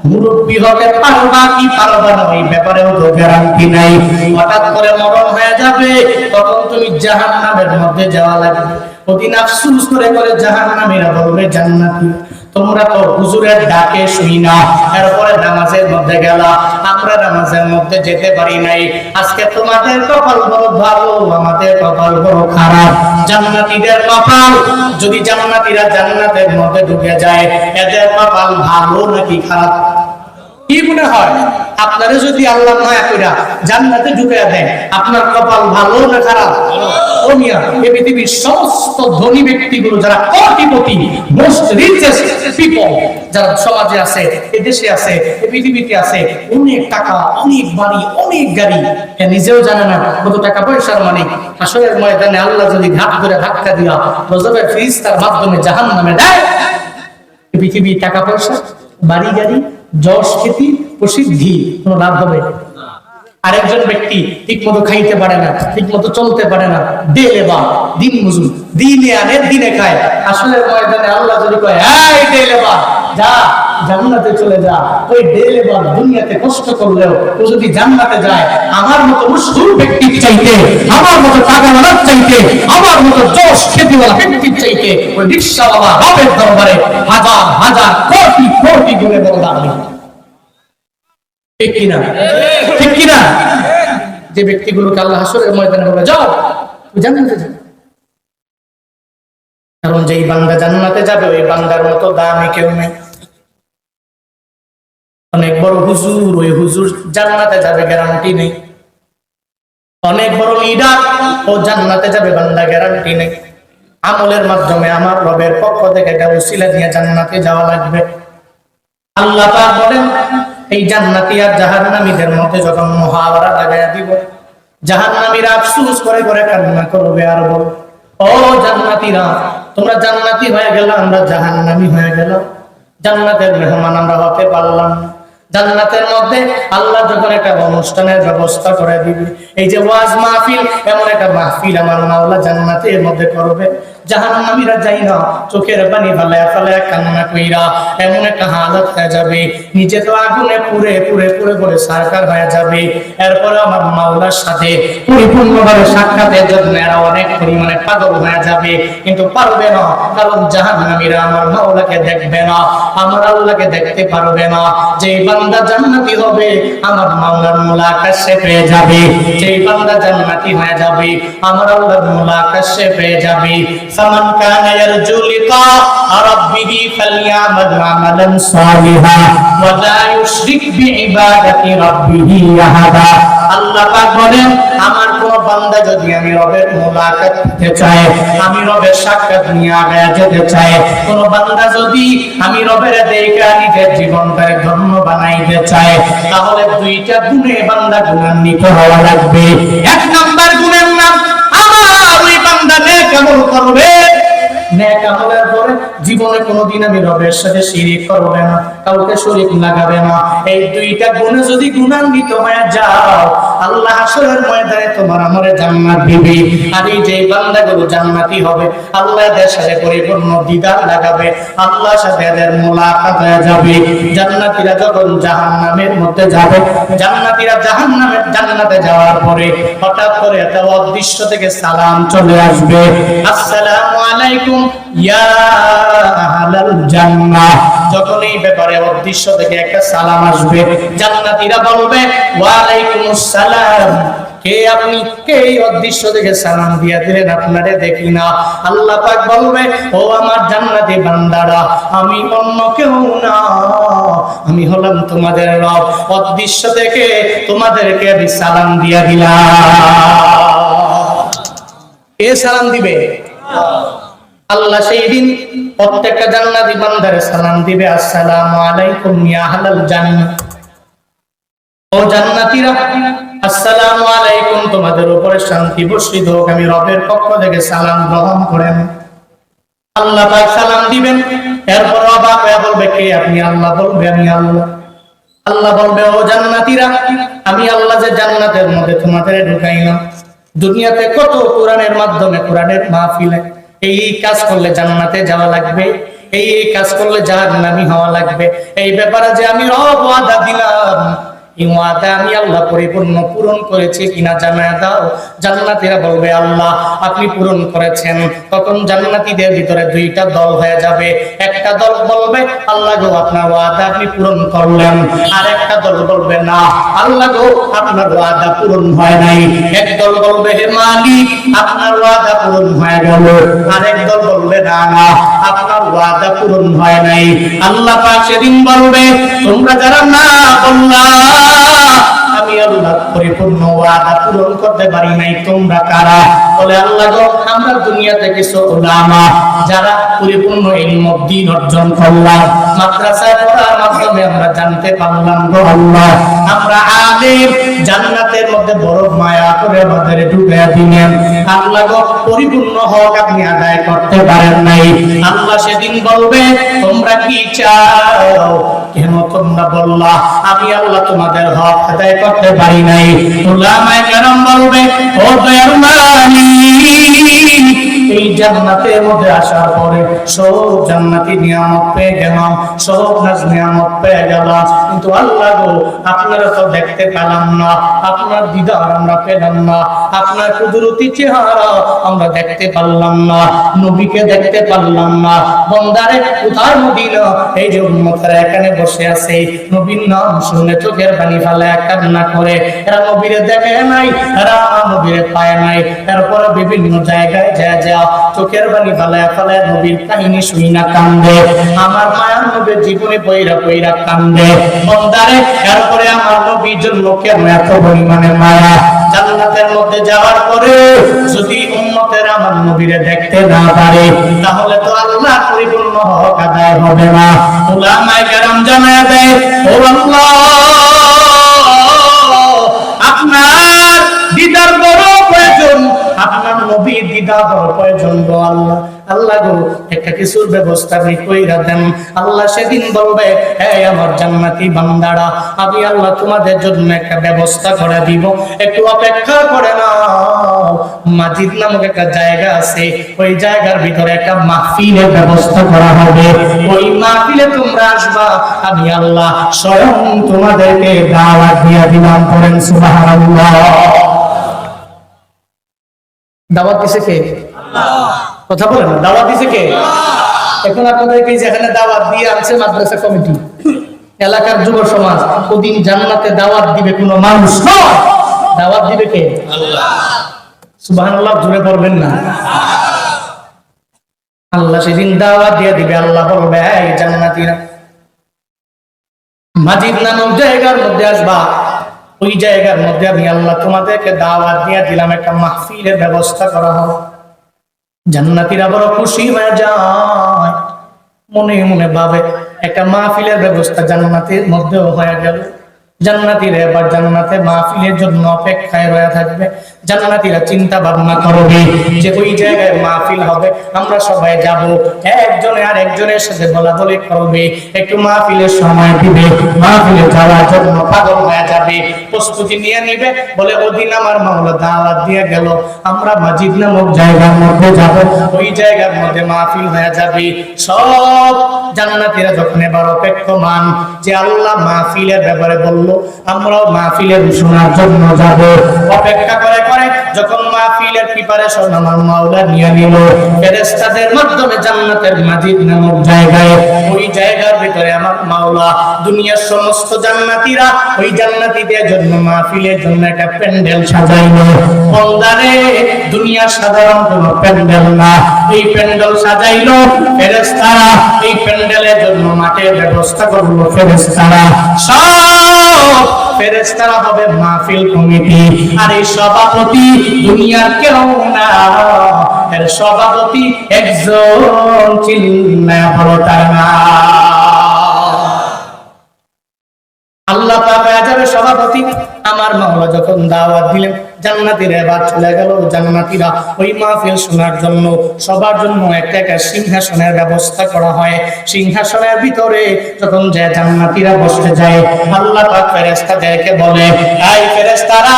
মুরব্বী হতে পারবা কি পারবা না এই ব্যাপারেও তো গ্যারান্টি নাই। হঠাৎ করে মরণ হয়ে যাবে, তখন তুমি জাহান্নামের মধ্যে যাওয়া লাগবে। ওদিন আফসোস করে করে জাহান্নামীরা বলবে, জান্নাতি, তোমরা তো হুজুরের ডাকে শুই না, এরপরে নামাজের মধ্যে গেলা, আমরা নামাজের মধ্যে যেতে পারি নাই। আজকে তোমাদের কপাল বড় ভালো, আমাদের কপাল বড় খারাপ। জান্নাতীদের কপাল, যদি জান্নাতীরা জান্নাতের মধ্যে ঢুকে যায়, এদের কপাল ভালো নাকি খারাপ? কি মনে হয় আপনারা যদি আল্লাহ মায়া কইরা জান্নাতে ঢুকায়া দেয়, আপনার কপাল ভালো না খারাপ? ও মিয়া, এই পৃথিবীর সমস্ত ধনী ব্যক্তিগুলো যারা কোটিপতি, মোস্ট রিচেস্ট পিপল যারা সমাজে আছে, এই দেশে আছে, এই পৃথিবীতে আছে, অনেক টাকা, অনেক বাড়ি, অনেক গাড়ি, এ নিজেও জানে না কত টাকা পয়সার মালিক। হাশরের ময়দানে আল্লাহ যদি ঘাট করে ধাক্কা দিয়া গজবের ফেরেশতার মাধ্যমে জাহান্নামে দেয়, এই পৃথিবীর টাকা পয়সা, বাড়ি গাড়ি, যশ খ্যাতি, প্রসিদ্ধি কোনো লাভ হবে? আরেকজন ব্যক্তি ঠিক মতো খাইতে পারে না, ঠিক মতো চলতে পারে না, দেলেবা, দিন মজুর, দিনে আনে দিনে খায়। আসলে ময়দানে আল্লাহ যদি কয়, এই দেলেবা, যা জান্নাতে চলে যা, ওই দেলেবা দুনিয়াতে কষ্ট করলেও ও যদি জান্নাতে যায়, আমার মতো মুশকিল ব্যক্তির চাইতে, আমার মতো টাকাওয়ালার চাইতে, আমার মতো যশ খ্যাতিওয়ালা ব্যক্তির চাইতে ওই রিকশাওয়ালা বাপের দরবারে হাজার হাজার কোটি কোটি গুণে বড় দামি। ঠিক কিনা? ঠিক কিনা? যে ব্যক্তিগুলোকে আল্লাহ হাশরের ময়দানে বলে, যাও জান্নাতে যাবে। কারণ যেই বান্দা জান্নাতে যাবে ওই বান্দার মতো দামি কেউ নেই। অনেক বড় হুজুর, ওই হুজুর জান্নাতে যাবে গ্যারান্টি নেই। অনেক বড় লিডার, ও জান্নাতে যাবে বান্দা গ্যারান্টি নেই। আমলের মাধ্যমে আমার রবের পক্ষ থেকে একটা ওসিলা দিয়ে জান্নাতে যাওয়া লাগবে। আল্লাহ পাক বলেন, এই জান্নাতি আর জাহান্নামীদের মধ্যে যখন মুহাওয়ারা লাগায়া দিব, জাহান্নামীরা আফসোস করে করে কান্না করবে আর বল, ও জান্নাতীরা, তোমরা জান্নাতি হয়ে গেল, আমরা জাহান্নামী হয়ে গেল, জান্নাতের মেহমান আমরা হতে পারলাম না। জান্নাতের মধ্যে আল্লাহ যখন একটা অনুষ্ঠানের ব্যবস্থা করে দিবে, এই যে ওয়াজ মাহফিল, এমন একটা মাহফিল আমার মাওলা জান্নাতের মধ্যে করবে, জাহান্নামীরা যাই না চোখের পানি ফালায়া ফালায়া কান্না কইরা এমন একটা হালত হয়ে যাবে, নিজে তো আগুনে পুড়ে পুড়ে পুড়ে পুড়ে সারকার হয়ে যাবে। এরপরে আমার মাওলার সাথে পরিপূর্ণভাবে সাক্ষাতের জন্য এরা অনেক পরিমাণে পাগল হয়ে যাবে, কিন্তু পারবে না, কারণ জাহান্নামীরা আমার মাওলাকে দেখবে না, আমার আল্লাহকে দেখতে পারবে না। যেই বান্দা জান্নাতি হবে আমার মাওলার মুলাকাত সে পেয়ে যাবে, যেই বান্দা জান্নাতি হয়ে যাবে আমার আল্লাহর মুলাকাত সে পেয়ে যাবে। ফামান কানা ইয়ারজু লিকা রাব্বিহি ফালইয়ামাল আমালান সালিহা ওয়া লা ইউশরিক বিইবাদাতি রাব্বিহি আহাদা। আল্লাহ পাক বলেন, আমার কোন বান্দা যদি আমি রবের মুলাকাত পেতে চায়, আমি রবের সাক্ষাৎ নিয়ে আগায় যেতে চায়, কোন বান্দা যদি আমি রবের দেখা নিজের জীবনটাকে ধন্য বানাইতে চায়, তাহলে দুইটা গুণে বান্দা গুণান্বিত হওয়া লাগবে। এক নাম্বার গুণের নাম, আমার ওই বান্দা নেক আমল করবে, নেক আমলের পরে জীবনে কোনোদিন আমি রবের সাথে শিরিক করবে না, কাউকে শরীক লাগাবে না। এই দুইটা গুণে যদি গুণান্বিত হয়ে যাও, আল্লাহ হাসরের ময়দানে তোমার আমরে জান্নাত দিবে। আর এই যে বান্দাগুলো জান্নাতি হবে, আল্লাহ এদের সাথে পরিপূর্ণ দিদার লাগাবে, আল্লাহর সাথে এদের মুলাকাত হয়ে যাবে। জান্নাতীরা যখন জাহান্নামের মধ্যে যাবে, জান্নাতীরা জান্নাতে যাওয়ার পরে হঠাৎ করে একটা অদৃশ্য থেকে সালাম চলে আসবে, আসসালামু আলাইকুম ইয়া আহলাল জান্নাহ। যখন এই ব্যাপারে অদৃশ্য থেকে একটা সালাম আসবে, জান্নাতীরা বলবে ওয়া আলাইকুমুস সালাম, কে আপনি, কে এই অদৃশ্য থেকে সালাম দিয়া দিলেন, আপনারে দেখি না। আল্লাহ পাক বলবে, ও আমার জান্নাতি বান্দারা, আমি অন্য কেউ না, আমি হলাম তোমাদের রব, অদৃশ্য থেকে তোমাদেরকে আমি সালাম দিয়া দিলাম। কে সালাম দিবে? আল্লাহ সেই দিন প্রত্যেকটা জান্নাতি বান্দারে সালাম দিবে, আসসালামু আলাইকুম ইয়া আহলাল জান্নাহ, ও জান্নাতীরা, আসসালামু আলাইকুম, তোমাদের উপরে শান্তি বর্ষিত হোক, আমি রবের পক্ষ থেকে সালাম গ্রহণ করেন। আল্লাহ পাক সালাম দিবেন, এরপর অবাক হয়ে বলবে, কে আপনি? আল্লাহ বলবে, আমি আল্লাহ। আল্লাহ বলবে, ও জান্নাতীরা, আমি আল্লাহ যে জান্নাতের মধ্যে তোমাদের ঢুকাইলাম, দুনিয়াতে কত কোরআনের মাধ্যমে, কোরআনের মাহফিলে এই কাজ করলে জান্নাতে যাওয়া লাগবে, এই কাজ করলে জাহান্নামী হওয়া লাগবে, এই ব্যাপারে যে আমি রব ওয়াদা দিলাম, এই ওয়াদা আমি আল্লাহ পরিপূর্ণ পূরণ করেছি কিনা জানায় দাও। জান্নাতীরা বলবে, আল্লাহ আপনি পূরণ করেছেন। তখন জান্নাতীদের ভিতরে দুইটা দল হয়ে যাবে, একটা দল বলবে, আল্লাহ গো আপনার ওয়াদা আপনি পূরণ করলেন, আর একটা দল বলবে, না আল্লাহ গো আপনার ওয়াদা পূরণ হয় নাই। এক দল বলবে, হে মালিক আপনার ওয়াদা পূরণ হয়ে গেল, আর এক দল বলবে, না না আপনার ওয়াদা পূরণ হয় নাই। আল্লাহ পাক সেদিন বলবে, তোমরা যারা না বললা আমি আল্লাহ পরিপূর্ণ ওয়াদা পূরণ করতে পারি নাই, তোমরা কারা? বলে, আল্লাহ গো আমরা দুনিয়াতে কিছু উলামা যারা পরিপূর্ণ ইলম দ্বীন অর্জন করলাম, মাদ্রাসায় পড়ার মাধ্যমে আমরা জানতে পারলাম গো আল্লাহ, আমরা আলেম, জান্নাতের মধ্যে বড় মায়া করে আমাদের ঢুকিয়ে দিলেন। আল্লাহ গো পরিপূর্ণ হক আপনি আদায় করতে পারেন নাই। আল্লাহ সেদিন বলবে, তোমরা কি চাও? কেন তোমরা বললা আমি আল্লাহ তোমাদের হক আদায় করতে পারি নাই? উলামায়ে কেরাম বলবে, ও দয়ার মালিক, এই জান্নাতের মধ্যে আসার পরে সব জান্নাতি নিয়ামত পেয়ে গেলাম, সব নাজ নিয়ামত পেয়ে গেলাম, কিন্তু আল্লাহ গো আপনারা তো দেখতে পেলাম না, আপনার দিদার আমরা পেলাম না, আপনার কুদরতি চেহারা আমরা দেখতে পারলাম না, নবীকে দেখতে পারলাম না। বন্দারে কোথায় মদিনা? এই যে উম্মতেরা এখানে বসে আছে, নবীর নাম শুনে চোখের পানি ফেলে কান্না করে, এরা নবীরে দেখে নাই, এরা নবীরে পায় নাই, এরপর বিভিন্ন জায়গায় যা চোখের পানি ফেলে ফেলে নবীর কাহিনী শুনি না কান্দে, আমার মায়ার নবীর জীবনে বইরা বইরা কান্দে। বন্দারে এরপরে আমার নবীর জন্য কেন এত পরিমাণে মায়া? জান্নাতের মধ্যে যাওয়ার পরে যদি উম্মতের আমার নবীরে দেখতে না পারে, তাহলে তো আল্লাহ পরিপূর্ণ হক আদায় হবে না। উলামায়ে কেরাম জানায় দেয়, ও আল্লাহ আপনার দিদার বড় প্রয়োজন, আপনার নবীর দিদার বড় প্রয়োজন গো আল্লাহ। আল্লাহ গো একটা কিছুর ব্যবস্থা কইরা দেন। আল্লাহ সেদিন বলবে, হে আমার জান্নাতি বান্দারা, আমি আল্লাহ তোমাদের জন্য একটা ব্যবস্থা করে দিব, একটু অপেক্ষা করে নাও। মাজিদ নামক একটা জায়গা আছে, ওই জায়গার ভিতরে একটা মাহফিলের ব্যবস্থা করা হবে, ওই মাহফিলে তোমরা আসবা, আমি আল্লাহ স্বয়ং তোমাদেরকে দাওয়াত দিয়ে দিলাম। করেন সুবহানাল্লাহ। দাওয়াত দিছে কে? আল্লাহ। কথা বলেন, দাওয়াত দিছে কে? এখন আপনাদেরকে যেখানে দাওয়াত দিয়ে আনছে মাদ্রাসা কমিটি, এলাকার যুব সমাজ, ওদিন জান্নাতে দাওয়াত দিবে কোনো মানুষ নয়, দাওয়াত দিবে কে? আল্লাহ। সুবহানাল্লাহ জোরে পড়বেন না। আল্লাহ সেদিন দাওয়াত দিয়ে দিবে। আল্লাহ বলবে, এই জান্নাতীরা মাজিদ নামক জায়গার মধ্যে আসবা, ওই জায়গার মধ্যে আমি আল্লাহ তোমাদেরকে দাওয়াত দিয়ে দিলাম, একটা মাহফিলের ব্যবস্থা করা হবে। জান্নাতীরা বড় খুশি হয়ে যায়, মনে মনে ভাবে একটা মাহফিলের ব্যবস্থা জান্নাতের মধ্যেও হয়ে গেল। জান্নাতীরা এবার জান্নাতে মাহফিলের জন্য অপেক্ষায় রয়ে থাকবে। জান্নাতীরা চিন্তা ভাবনা করবে যে ওই জায়গায় মাহফিল হবে, আমরা সবাই যাব, একজনে আর একজনের সাথে বলা বলি করবে, একটু মাহফিলের সময় দিবে, মাহফিলে যাওয়ার জন্য পাগল হয়ে যাবে, প্রস্তুতি নিয়ে নিবে, বলে ওদিন আমার মাওলা দাওয়াত দিয়ে গেল, আমরা মাজিদ নামক জায়গার মধ্যে যাব, ওই জায়গার মধ্যে মাহফিল হয়ে যাবে। সব জান্নাতীরা যখন এবার অপেক্ষমান যে আল্লাহ মাহফিলের ব্যাপারে বলল, আমরাও মাহফিলের শোনার জন্য যাব, অপেক্ষা করে করে যখন মাহফিলের প্রিপারেশন আমার মাওলা নিয়ে নিল, ফেরেশতাদের মাধ্যমে জান্নাতের মাজিদ নামক জায়গায়, ওই জায়গার ভিতরে আমার মাওলা দুনিয়ার সমস্ত জান্নাতীরা ওই জান্নাতীদের জন্য মাহফিলের জন্য একটা প্যান্ডেল সাজাইলো। বন্দারে দুনিয়ার সাধারণ কোনো প্যান্ডেল না, এই প্যান্ডেল সাজাইলো ফেরেশতারা, এই প্যান্ডেলের জন্য মাঠের ব্যবস্থা করলো ফেরেশতারা, সব ফেরেশতারা হবে মাহফিল কমিটি। আর এই সভাপতি দুনিয়ার কেউ না, এর সভাপতি একজন, চিল্লায়া বলো তার নাম। আল্লাহ পাক আযাবের সভাপতি আমার মাওলা যখন দাওয়াত দিলেন, জান্নাতীরা এবার চলে গেল। জান্নাতীরা ওই মাহফিল শোনার জন্য সবার জন্য একটা একটা সিংহাসনের ব্যবস্থা করা হয়। সিংহাসনের ভিতরে যখন যায় জান্নাতীরা বসতে যায়, আল্লাহ পাক ফেরেশতাদেরকে বলে, এই ফেরেশতারা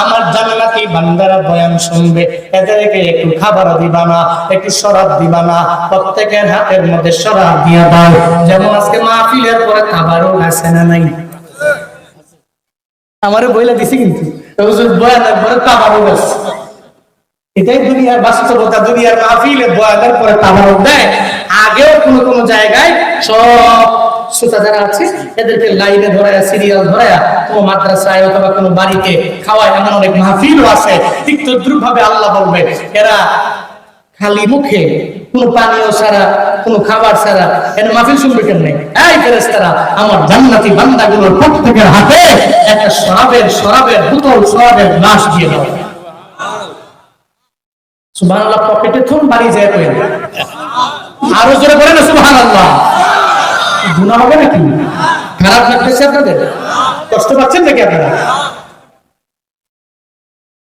আমার জান্নাতি বান্দারা বয়ান শুনবে, এদেরকে একটু খাবার দিবা না, একটু শরাব দিবা না, প্রত্যেকের হাতের মধ্যে শরাব দিয়ে দাও। যেমন আজকে মাহফিলের পরে খাবারও আছে না নাই? আমারে বইলা দিছি, কিন্তু বয়ানের পরে খাবারও আছে। এটাই দুনিয়ার বাস্তবতা। দুনিয়ার মাহফিলে বয়ানের পরে খাবারও দেয়। আগেও কোনো কোনো জায়গায় সব শ্রোতা যারা আছে এদেরকে লাইনে ধরায়া, সিরিয়াল ধরায়া কোনো মাদ্রাসায় অথবা কোনো বাড়িতে খাওয়ায়, এমন অনেক মাহফিলও আছে। ঠিক তদ্রুপ ভাবে আল্লাহ বলবে, এরা খালি মুখে কোনো পানীয় ছাড়া, কোনো খাবার ছাড়া এর মাহফিল শুনবে কেমনে? এই ফেরেশতারা আমার জান্নাতি বান্দাগুলোর প্রত্যেকের হাতে একটা শরাবের বোতল, শরাবের গ্লাস দিয়ে দাও। সুবহানাল্লাহ। পকেটে থুন, বাড়ি যায় কই, আরো জোরে বলেন সুবহানাল্লাহ। গুনাহ হবে নাকি? খারাপ লাগতেছে আপনাদের? কষ্ট পাচ্ছেন নাকি আপনারা?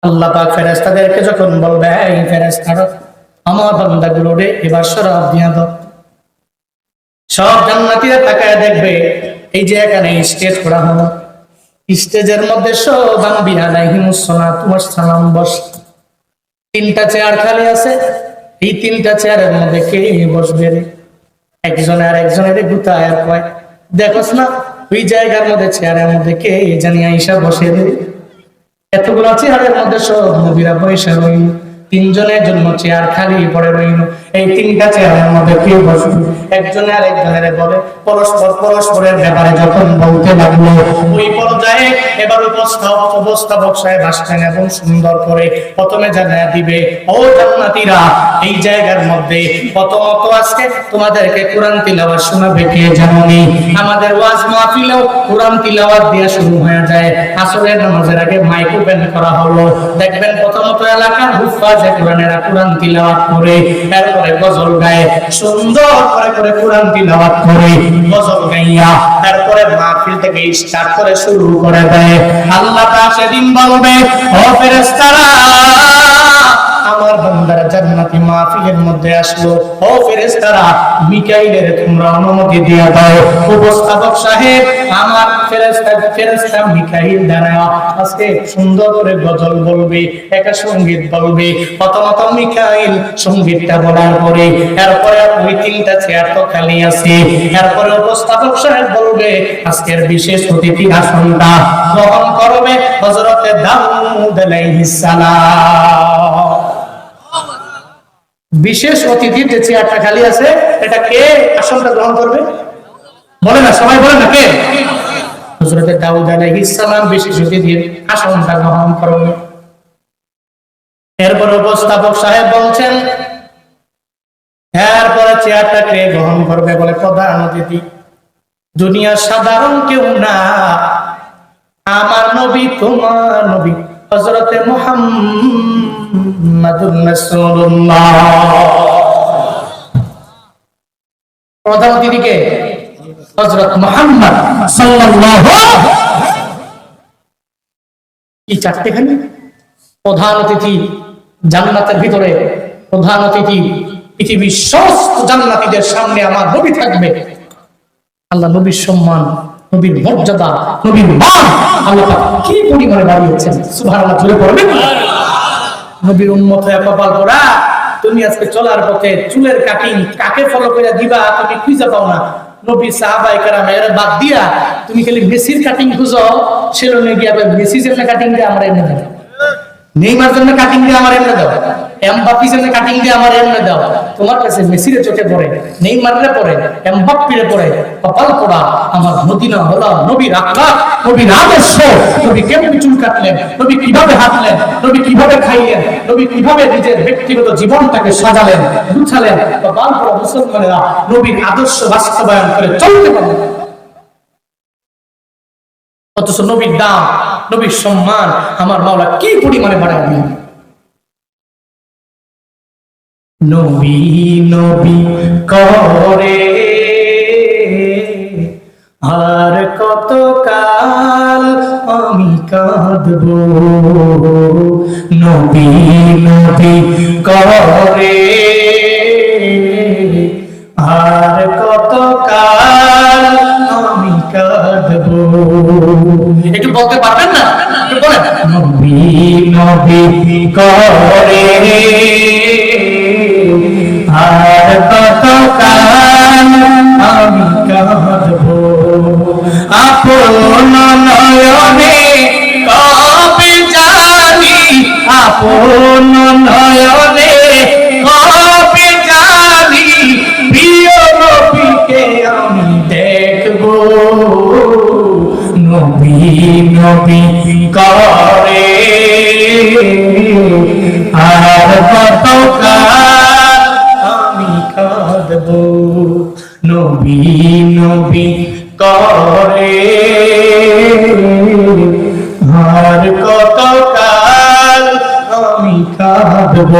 আল্লাহ পাক ফেরেশতাদেরকে যখন বলবে, এই ফেরেশতারা আমার বান্দাগুলোরে এবার শরাব দিয়া দাও, সব জান্নাতীরা তাকায় দেখবে এই যে এখানে স্টেজ করা হলো, স্টেজের মধ্যে সব আনবিয়া আলাইহিমুস সালাতু ওয়াস সালাম বসে, তিনটা চেয়ার খালি আছে, এই তিনটা চেয়ারের মধ্যে কে বসবে রে? একজনে আর একজনের গুতায় আর কয়, দেখোস না ওই জায়গার মধ্যে চেয়ারের মধ্যে কে জানি আইসা বসে রে। এতগুলো চেয়ারের মধ্যে সব নবীরা বসে রইল, তিনজনের জন্য চেয়ার খালি পড়ে রইল। এই তিনটা চেয়ারের মধ্যে কে বসবে? একজনে আর একজনের বলে, পরস্পরের ব্যাপারে যখন বলতে লাগলো, ওই পর্যায়ে এবার উপস্থাপক সাহেব আসছেন এবং সুন্দর করে প্রথমে জানায়া দিবে, ও জান্নাতীরা, এই জায়গার মধ্যে প্রথমত আজকে তোমাদেরকে কোরআন তিলাওয়াত শোনাবে কে জানোনি? আমাদের ওয়াজ মাহফিলেও কোরআন তিলাওয়াত দিয়ে শুরু হয়ে যায়। আসরের নামাজের আগে মাইক ওপেন করা হলো, দেখবেন প্রথমত এলাকার হুফাজে কোরআনেরা কোরআন তিলাওয়াত করে, এরপরে গজল গায়, সুন্দর করে কোরআন তিলাওয়াত করে গজল গাইয়া তারপরে মাহফিল থেকে স্টার্ট করে শুরু করে দেয়। আল্লাহ তা সেদিন বলবে, ও ফেরেশতারা, আমার বান্দারা জান্নাতি মাহফিলের মধ্যে আসলো, ও ফেরেশতারা, মিকাইলের তোমরা অনুমতি দিয়ে দাও। উপস্থাপক সাহেব আমার ফেরেশতা মিকাইল দাঁড়াও, আজকে সুন্দর করে গজল বলবে, একটা সঙ্গীত বলবে। প্রথমত মিকাইল সঙ্গীতটা বলার পরে এরপরে ওই তিনটা চেয়ার তো খালি আছে, এরপরে উপস্থাপক সাহেব বলবে, আজকের বিশেষ অতিথি আসনটা গ্রহণ করবে হযরতে দাউদ আলাইহিস সালাম। বিশেষ অতিথির যে চেয়ারটা খালি আছে, এটা কে আসনটা গ্রহণ করবে? বলে না, সবাই বলে না, কে? হযরতে দাউদ আলাইহিস সালাম বিশেষ অতিথির আসনটা গ্রহণ করবে। এরপর উপস্থাপক সাহেব বলছেন, এরপরে চেয়ারটা কে গ্রহণ করবে? বলে প্রধান অতিথি, দুনিয়ার সাধারণ কেউ না, আমার নবী, তোমার নবী হযরতে মুহাম্মাদুর রাসূলুল্লাহ। প্রধান অতিথিকে হযরত মুহাম্মদ সাল্লাল্লাহু এই চারটেখানি প্রধান অতিথি জান্নাতের ভিতরে। প্রধান অতিথি পৃথিবীর সমস্ত জান্নাতীদের সামনে আমার নবী থাকবে। আল্লাহ নবীর সম্মান, নবীর মর্যাদা, নবীর মান আল্লাহ পাক কি পরিমাণে বাড়িয়েছেন, সুবহানাল্লাহ জোরে পড়বেন। নবীর উম্মত হয়ে কপাল পোড়া, তুমি আজকে চলার পথে চুলের কাটিং কাকে ফলো করে দিবা তুমি খুঁজে পাও না। নবী সাহাবায়ে কেরামের বাদ দিয়া তুমি খালি মেসির কাটিং খুঁজো, সেলুনে গিয়া মেসি যেমন কাটিং দিয়ে আমরা এনে দাও, নেইমার জন্য কাটিং দিয়ে আমার এমনে দাও, এমবাপ্পি জন্য কাটিং দিয়ে আমার এমনে দাও। তোমার কাছে মেসিরে চোখে পড়ে, নেইমারে পড়ে, এমবাপ্পিরে পড়ে, কপাল পোড়া। আমার মদিনা হলো নবীর আখলাক, নবীর আদর্শ। নবী কেমন চুল কাটলেন, নবী কিভাবে হাঁটলেন, নবী কিভাবে খাইলেন, নবী কিভাবে নিজের ব্যক্তিগত জীবনটাকে সাজালেন, গুছালেন। কপাল পোড়া মুসলমানেরা নবীর আদর্শ বাস্তবায়ন করে চলতে পারলেন। অথচ নবীর দাম, নবীর সম্মান আমার মাওলা কি পরিমাণে বাড়ায় দিলেন। নবী নবী করে আর কত কাল আমি কাঁদব, নবী নবী করে আর কত কাল আমি কাঁদব। একটু বলতে পারবেন না? একটু বলেন, নবী নবী করে আর কত কাল আমি কাঁদব, আপন নয়নে কবে জানি, আপন নয়নে কবে জানি প্রিয় নবীকে আমি দেখব, নবী নবী করে আর কত কাল আমি কাঁদব, নবী নবী করে আর কত কাল আমি কাঁদব।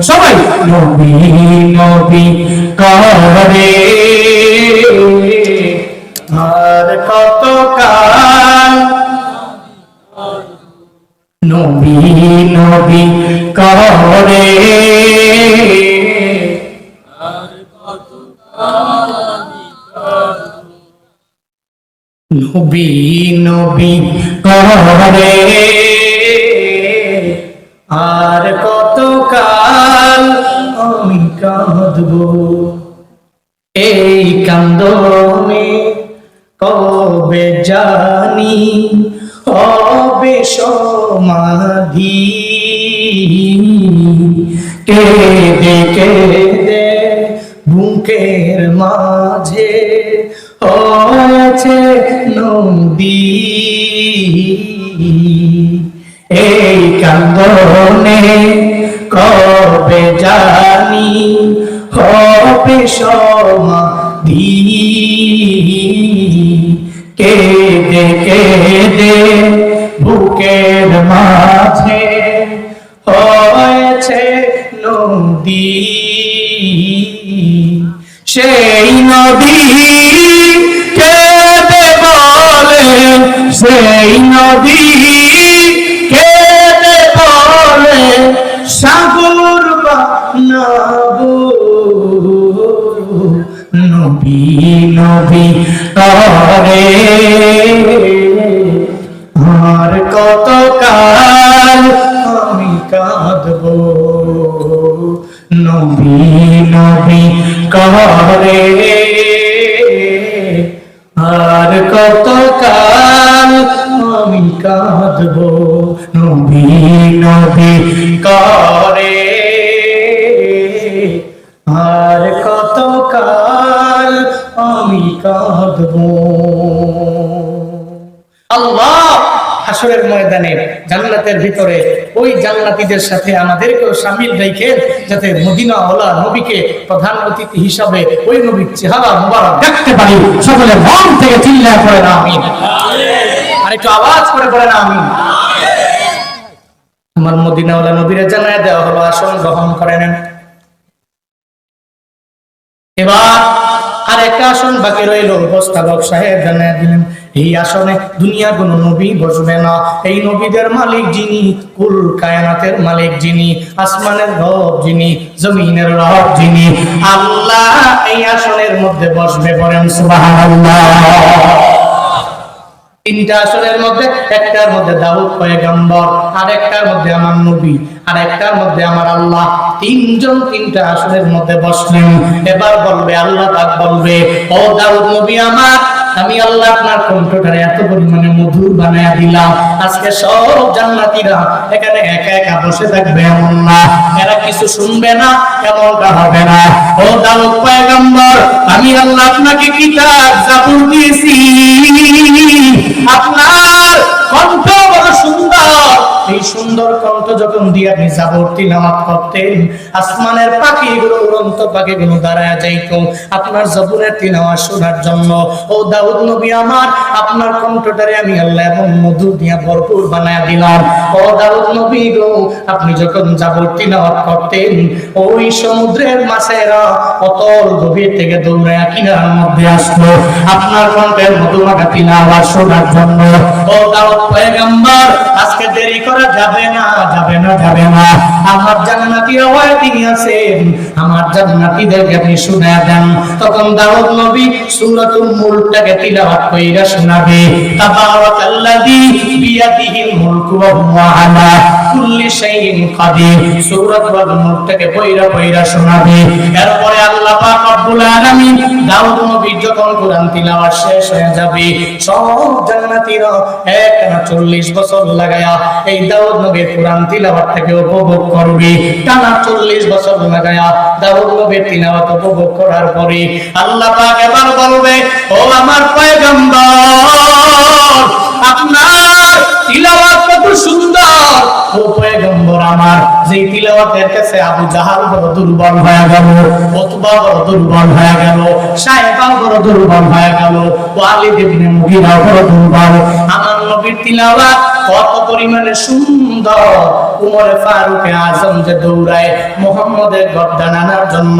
সবাই নবী নবী করে আর কত কাল, নবী নবী করে নবী নবী করে আর কত কাল কাঁদবো এই কান্দনে কবে জানি হবে সমাধি কেঁদে কেঁদে বুকের মাঝে হয়েছে নদী এই কান্দনে কবে জানি হবে সমাধি কেঁদে কেঁদে বুকের মাঝে হয়েছে নদী সেই নদী কেঁদে বলে সেই নদী কেঁদে বলে সাগর বানাবো নবী নবী করে আর কত কাল আমি কাঁদবো নবী নবী করে আর কত কাল আমি কাঁদবো নবী নবী করে আর কত কাল আমি কাঁদবো আল্লাহ হাসরের ময়দানে জান্নাতের ভিতরে ওই জান্নাতীদের সাথে আমাদেরকেও শামিল রেখে যাতে মদিনাওয়ালা নবীকে প্রধান অতিথি হিসাবে ওই নবীর চেহারা মুবারক দেখতে পারি সকলে মন থেকে চিল্লায় পড়ে না আমিন আর একটু আওয়াজ করে পড়ে না আমিন আমার মদিনাওয়ালা নবীরে জানায় দেওয়া হলো আসন গ্রহণ করে নেন এবার আর একটা আসন বাকি রইল উপস্থাপক সাহেব জানায় দিলেন এই আসনে দুনিয়ার কোন নবী বসবে না এই নবীদের মালিক যিনি কুল কায়নাতের মালিক যিনি আসমানের রব যিনি জমিনের রব যিনি আল্লাহ এই আসনের মধ্যে বসবে বলেন সুবহানাল্লাহ তিনটা আসনের মধ্যে একটার মধ্যে দাউদ পয়গম্বর আর একটার মধ্যে আমার নবী আর একটার মধ্যে আমার আল্লাহ তিনজন তিনটা আসনের মধ্যে বসলেন এবার বলবে আল্লাহ পাক বলবে ও দাউদ নবী আমার আমি আল্লাহ আপনার কণ্ঠটারে এত পরিমাণে মধুর বানায়া দিলাম আজকে সব জান্নাতীরা এখানে একা একা বসে থাকবে এমন না এরা কিছু শুনবে না এমনটা হবে না ও দাউদ পয়গম্বর আমি আল্লাহ আপনাকে কিতাব জাবুর দিয়েছি আপনার কণ্ঠ বড় সুন্দর এই সুন্দর কণ্ঠ যখন দিয়ে আপনি জাবর তিলাওয়াত করতেন আসমানের পাখিগুলো উড়ন্ত পাখিগুলো দাঁড়ায় যাইত আপনার জাবুরের তিলাওয়াত শোনার জন্য ও দাউদ নবী আমার আপনার কণ্ঠটারে আমি আল্লাহ এমন মধু দিয়ে ভরপুর বানায়া দিলাম ও দাউদ নবী গো আপনি যখন জাবর তিলাওয়াত করতেন ওই সমুদ্রের মাছেরা অতল গভীর থেকে দৌড়ায়া কিনারার মধ্যে আসলো আপনার কণ্ঠের মধুমাখা তিলাওয়াত শোনার জন্য ও দাউদ পয়গম্বর আজকে দেরি করা যাবে না যাবে না যাবে না আমার জান্নাতীরা ওয়াইটিং আছেন আমার জান্নাতীদেরকে আপনি শুনায়া দেন তখন দাউদ নবী সূরাতুল মুলকটাকে তিলাওয়াত কইরা শোনাবে তাবারাকাল্লাযী বিয়াদিহিল মুলকু ওয়া হুয়া আলা কুল্লি শাইইন কাদির সূরাতুল মুলকটাকে পয়রা শোনাবে এরপরে আল্লাহ পাক রব্বুল আলামিন দাউদ নবী যখন কোরআন তিলাওয়াত শেষ হয়ে যাবে সব জান্নাতীরা একটানা 40 বছর লাগায়া এই দাউদ নবীর কোরআন তিলাওয়াতটাকে উপভোগ করবে টানা 40 বছর লাগায়া দাউদ নবীর তিলাওয়াত উপভোগ করার পরে আল্লাহ পাক এবার বলবে ও আমার পয়গম্বর আপনার তিলাওয়াত কত সুন্দর ও পয়গম্বর আমার যে তিলাওয়াতের কাছে আবু জাহাল বড় দুর্বল হয়ে গেল উতবা বড় দুর্বল হয়ে গেল সাইবা বড় দুর্বল হয়ে গেল ওয়ালিদ ইবনে মুগীরা বড় দুর্বল আমার নবীর তিলাওয়াত কত পরিমাণে সুন্দর উমরে ফারুক আজম যে দৌড়ায় মুহাম্মদের গর্দান আনার জন্য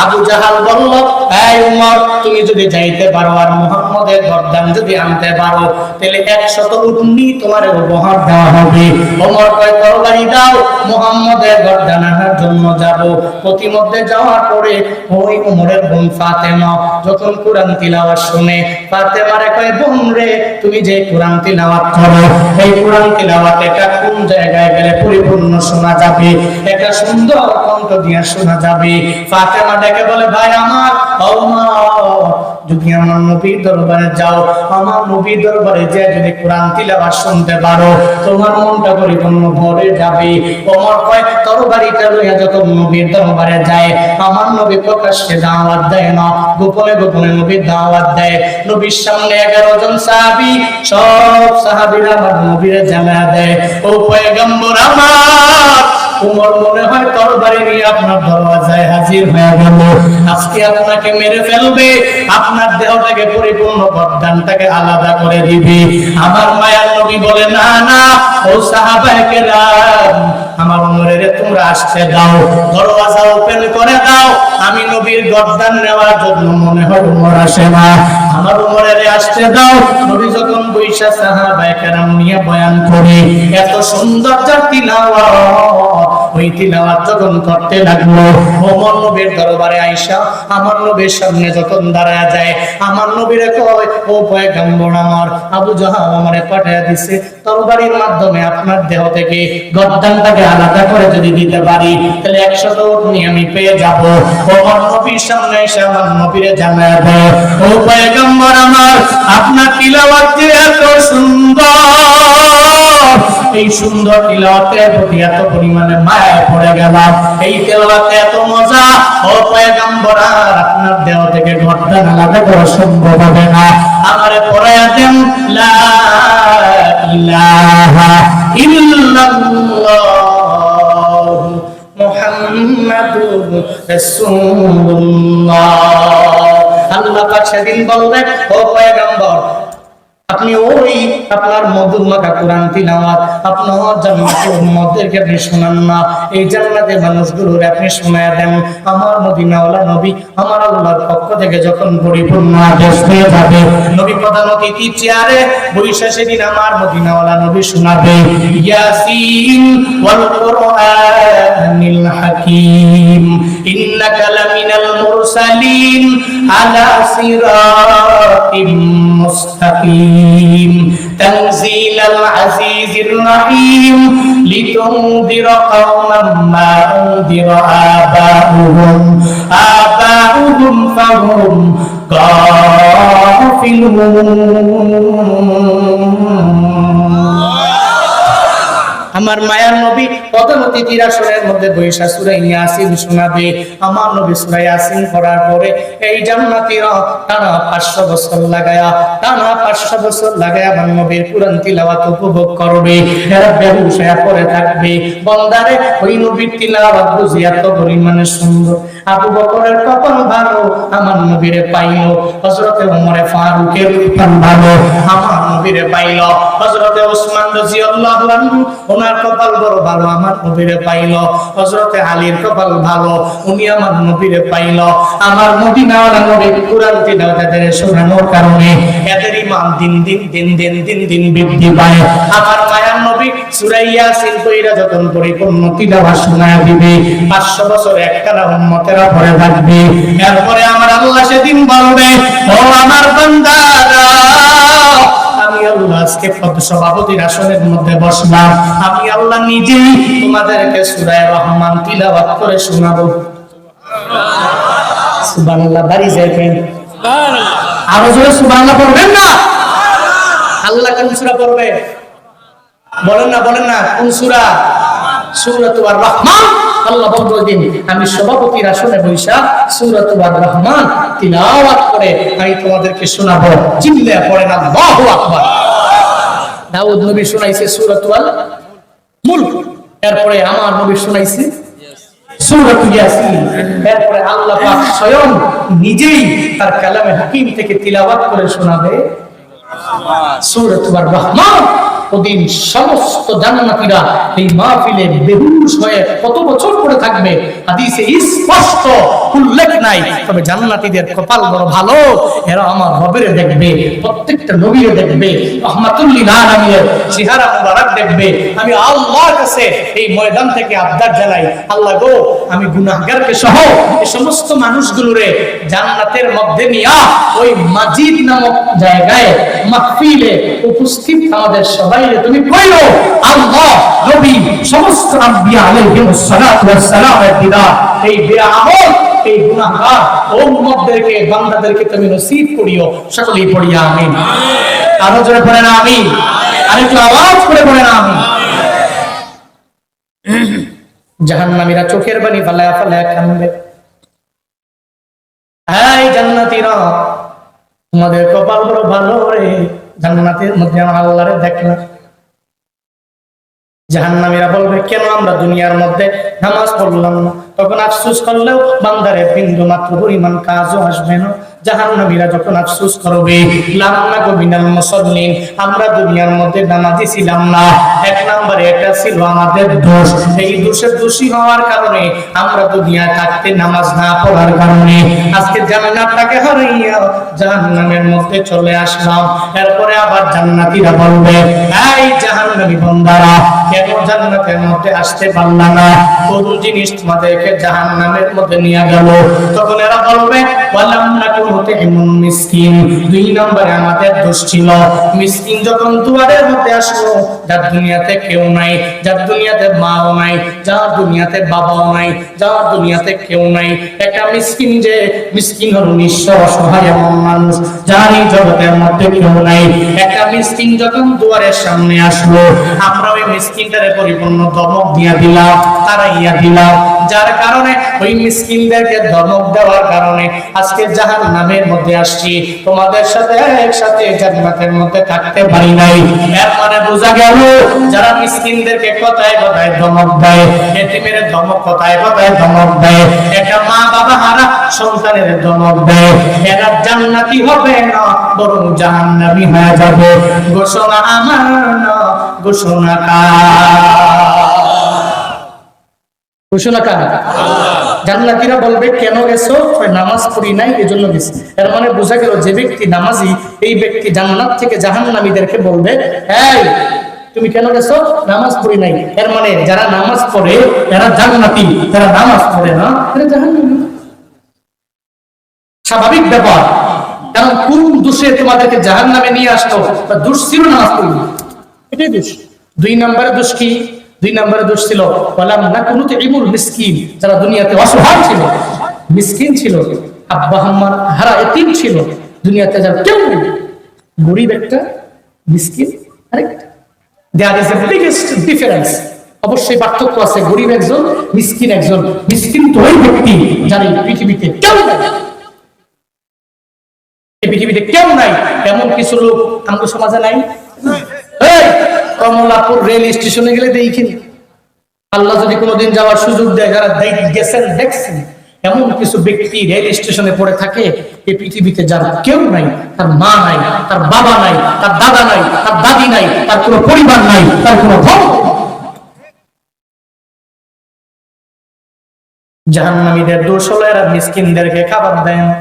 আবু জাহাল বলল এই উমর তুমি যদি যাইতে পারো আর মুহাম্মদ মুহাম্মদের গর্দান যদি আনতে পারো তাহলে 100 উটনি তোমার উপহার দেওয়া হবে। ওমর কয় তরবারি দাও, মুহাম্মদের গর্দান আনার জন্য যাব। প্রতিমধ্যে যাওয়ার পরে ওই ওমরের বোন ফাতেমা যখন কোরআন তিলাওয়াত শুনে, ফাতেমারে কয় বোন রে, তুমি যে কোরআন তিলাওয়াত করো, এই কোরআন তিলাওয়াত এটা কোন জায়গায় গেলে পরিপূর্ণ শোনা যাবে, একটা সুন্দর কণ্ঠ দিয়ে শোনা যাবে। ফাতেমা ডেকে বলে ভাই আমার, যদি আমার নবীর দরবারে যাও, আমার নবীর দরবারে যে যদি কোরআন তিলাওয়াত শুনতে পারো, তোমার মনটা পরিপূর্ণ ভরে যাবে। ওমর কয় তরবারিটা লইয়া যত নবীর দরবারে যায়, আমার নবী প্রকাশ্যে দাওয়াত দেয় না, গোপনে গোপনে নবীর দাওয়াত দেয়। নবীর সামনে 11 জন সাহাবী, সব সাহাবীরা আমার নবীর জানা দেয়, ও পয়গম্বর আমার। ওমর মনে হয় তরবারি নিয়ে আপনার দরওয়াজায় হাজির হয়ে গেল, আজকে আপনাকে মেরে ফেলবে, আপনার দেহ থেকে পরিপূর্ণ গর্দানটাকে আলাদা করে দিবে। আমার মায়ার নবী বলে না না, ও সাহাবায়ে কেরাম, আমার ওমরের তোমরা আসতে দাও, দরওয়াজা ওপেন করে দাও, আমি নবীর গর্দান নেওয়ার জন্য মনে হয় ওমর আসে না, আমার ওমরের আসতে দাও। নবী যখন বৈশা সাহাবায়ে কেরাম নিয়ে বয়ান করে, এত সুন্দর তিলাওয়াত, ওই তিলাওয়াত যখন করতে লাগলো, ওমর নবীর দরবারে আয়েশা আমার নবীর সামনে যখন দাঁড়ায় যায়, আমার নবীরে কয় ও পয়গম্বর আমার, আবু জাহাল আমারে পাঠিয়ে দিছে, তরবারির মাধ্যমে আপনার দেহ থেকে গর্দানটাকে আলাদা করে যদি দিতে পারি তাহলে 100 উটনি আমি পেয়ে যাব। ওমর নবীর সামনে এসে আমার নবীরে জানায় দেয়, ও পয়গম্বর আমার, আপনার তিলাওয়াত যে এত সুন্দর, এই সুন্দর তিলাওয়াতের প্রতি এত পরিমাণে মায়া পড়ে গেলাম, এই তিলাওয়াতে এত মজা, ও পয়গম্বর আপনার দেহ থেকে গর্দান আলাদা করা সম্ভব হবে না, আমারে পড়ায়া দেন লা ইলাহা ইল্লাল্লাহ মুহাম্মাদুর রাসূলুল্লাহ। আল্লাহ পাক সেদিন বলবেন, ও পয়গম্বর আপনি ওই আপনার মধুর মাখা কোরআন তিলাওয়াত আপনার জান্নাতের উম্মতদেরকে আপনি শোনান না, এই জান্নাতের মানুষগুলোর আপনি শোনায় দেন। আমার মদিনাওয়ালা নবী আমার আল্লাহর পক্ষ থেকে যখন পরিপূর্ণ আদেশ হয়ে যাবে, নবী প্রধান অতিথি চেয়ারে বৈশা সেদিন আমার মদিনাওয়ালা নবী শোনাবে, ইয়াসিন ওয়াল কুরআনিল হাকীম ইন্নাকা লামিনাল মুরসালিন আলা সিরাতিম মুস্তাকিম تنزيل العزيز الرحيم لتنذر قوما ما أنذر آباؤهم فهم غافلون। আমার মায়ার নবী প্রধান অতিথির আসরের মধ্যে বৈশা সূরা ইয়াসিন শোনাবে। আমার নবী সূরা ইয়াসিন পড়ার পরে এই জান্নাতীরা টানা 500 বছর লাগায়া আমার নবীর কুরআন তিলাওয়াত উপভোগ করবে, এরা বেহুশ হয়ে পড়ে থাকবে। বান্দারে ওই নবীর তিলাওয়াত বুঝি এত পরিমাণে সুন্দর, আবু বকরের কপাল ভালো আমার নবীরে পাইলো, হযরতে ওমরে ফারুকের কপাল ভালো আমার নবীরে পাইলো, হযরতে ওসমান রাদিয়াল্লাহু আনহু ওনার কপাল বড় ভালো আমার নবীরে পাইলো, হযরতে আলীর কপাল ভালো উনি আমার নবীরে পাইলো। আমার মদিনাওয়ালা নবী কুরআন তিলাওয়াতের শোনানোর কারণে এদের ঈমান দিন দিন বৃদ্ধি পায়। আমার মায়ার নবী সূরা ইয়াসিন কইরা যখন পরিপূর্ণ তিলাওয়াত শোনায় দিবে, 500 বছর একটানা উম্মতেরা পড়ে থাকবে। এরপরে আমার আল্লাহ সেদিন বলবে, ও আমার বান্দারা, আমি আল্লাহ আজকে সভাপতির আসনের মধ্যে বসলাম, আমি আল্লাহ নিজেই তোমাদেরকে সূরা রহমান তিলাওয়াত করে শোনাবো। সুবহানাল্লাহ, বাড়ি যাবেন আরো জোরে সুবহানাল্লাহ পড়বেন না? আল্লাহ কোন সূরা পড়বে বলেন না কোন সূরা? সূরাতুর রহমান। আল্লাহ বলবেন আমি সভাপতির আসনে বৈশা সূরাতুর রহমান তিলাওয়াত করে আমি তোমাদেরকে শোনাবো। চিল্লায়া পড়েন আল্লাহু আকবার। দাউদ নবী শোনাইছে সূরাতুল মুলক, এরপরে আমার নবী শোনাইছে সূরাতুল ইয়াসিন, এরপরে আল্লাহ পাক স্বয়ং নিজেই তার কালামে হাকিম থেকে তিলাওয়াত করে শোনাবে সূরাতুর রহমান। ওদিন সমস্ত জান্নাতীরা এই মাহফিলে বেহুশ হয়ে কত বছর পরে থাকবে। হাদিসে স্পষ্ট উল্লেখ নাই, তবে জান্নাতীদের কপাল বড় ভালো, এরা আমার রবের দেখবে, প্রত্যেকটা নবীর দেখবে, রহমাতুল লিল আলামিনের চেহারা মুবারক দেখবে। আমি আল্লাহর কাছে এই ময়দান থেকে আবদার জানাই, আল্লাহ গো, আমি গুনাহগারকে সহ এই সমস্ত মানুষগুলোরে জান্নাতের মধ্যে নিয়া ওই মাজিদ নামক জায়গায় মাহফিলে উপস্থিত আমাদের সবাইকে তুমি কইরো। আল্লাহ, নবী, সমস্ত আম্বিয়া আলাইহিমুস সালাতু ওয়াস সালামের দিদা এই বেআমল, এই গুনাহগার উম্মতদেরকে, বান্দাদেরকে তুমি নসিব করিও। সকলেই পড়ি আমিন। আরো জোরে পড়েন আমিন। আরেকটু আওয়াজ করে পড়েন আমিন। জাহান্নামীরা চোখের পানি ফালায়া ফালায়া কাঁদবে, এই জান্নাতীরা তোমাদের কপাল বড় ভালো রে, জান্নাতের মধ্যে আমার আল্লাহরে দেখলাম। জাহান্নামীরা বলবে, কেন আমরা দুনিয়ার মধ্যে নামাজ পড়লাম না? তখন আফসোস করলেও বান্দারে বিন্দু মাত্র পরিমাণ কাজও আসবে না। জাহান্নামীরা যখন আফসোস করবে, লাম নাকু মিনাল মুসাল্লিন, আমরা দুনিয়ার মধ্যে নামাজি ছিলাম না। এক নম্বরে এটা ছিল আমাদের দোষ। এই দোষের দোষী হওয়ার কারণে আমরা দুনিয়া থাকতে নামাজ না পড়ার কারণে আজকে জান্নাতটাকে হারাইয়া জাহান্নামের মধ্যে চলে আসলাম। এরপরে আবার জান্নাতীরা বলবে, এই জাহান্নামী বান্দারা, কেন জান্নাতের মধ্যে আসতে পারলা না? কোন জিনিস তোমাদেরকে জাহান্নামের মধ্যে নিয়ে গেল? তখন এরা বলবে, ওয়ালাম নাকু নুতিমুল মিসকিন, দুই নম্বরে আমাদের দোষ ছিল। মিসকিন যখন দুয়ারের মধ্যে আসলো, যার দুনিয়াতে কেউ নাই, যার দুনিয়াতে মাও নাই, যার দুনিয়াতে বাবাও নাই, যার দুনিয়াতে কেউ নাই, একটা মিসকিন, যে মিসকিন হলো নিঃস্ব অসহায় এমন মানুষ যার এই জগতের মধ্যে কেউ নাই। একটা মিসকিন যখন দুয়ারের সামনে আসলো, আমরা ওই মিসকিনটারে পরিপূর্ণ ধমক দিয়া দিলাম, তারাইয়া দিলাম, যার কারণে ওই মিসকিনদেরকে ধমক দেওয়ার কারণে আজকে জাহান্নামের মধ্যে আসছি, তোমাদের সাথে একসাথে জান্নাতের মধ্যে থাকতে পারি নাই। এর মানে বোঝা গেল, যারা মিসকিনদেরকে কথায় কথায় ধমক দেয়, এতিমের ধমক কথায় কথায় ধমক দেয়, একটা মা বাবা হারা সন্তানের ধমক দেয়, এরা জান্নাতি হবে না, বরং জাহান্নামী হয়ে যাবে। ঘোষণা আমার না, ঘোষণা কার? ঘোষণা কার? জান্নাতীরা বলবে, কেন গেছো? নামাজ পড়ি নাই, এজন্য গেছি। এর মানে বোঝা গেল, যে ব্যক্তি নামাজি, এই ব্যক্তি জান্নাত থেকে জাহান্নামীদেরকে বলবে, এই তুমি কেন গেছো? নামাজ পড়ি নাই। এর মানে যারা নামাজ পড়ে এরা জান্নাতি, যারা নামাজ পড়ে না এরা জাহান্নামী। স্বাভাবিক ব্যাপার, কারণ কোন দোষে তোমাদেরকে জাহান্নামে নিয়ে আসতো? দোষ ছিল নামাজ পড়ি, এটাই দোষ। দুই নম্বরের দোষ কি? দুই নম্বরে দোষ ছিল ওয়ালাম নাকু নুতিমুল মিসকিন, যারা দুনিয়াতে অসহায় ছিল, মিসকিন ছিল, আব্বা আম্মা হারা এতিম ছিল, দুনিয়াতে যারা কেউ নেই, গরিব একটা, মিসকিন আরেকটা। There is a biggest difference. অবশ্যই পার্থক্য আছে, গরিব একজন, মিসকিন একজন। মিসকিন তো ওই ব্যক্তি যার এই পৃথিবীতে কেউ নাই, এই পৃথিবীতে কেউ নাই, এমন কিছু লোক আমাদের সমাজে নাই। কমলাপুর রেল স্টেশনে গেলে দেখেন, আল্লাহ যদি কোনোদিন যাওয়ার সুযোগ দেয়, যারা গেছেন দেখছেন, এমন কিছু ব্যক্তি রেল স্টেশনে পড়ে থাকে, এই পৃথিবীতে যার কেউ নাই, তার মা নাই, তার বাবা নাই, তার দাদা নাই, তার দাদি নাই, তার কোনো পরিবার নাই, তার কোনো ধন। জাহান্নামীদের দোষ হলো এরা মিসকিনদেরকে খাবার দেয় না।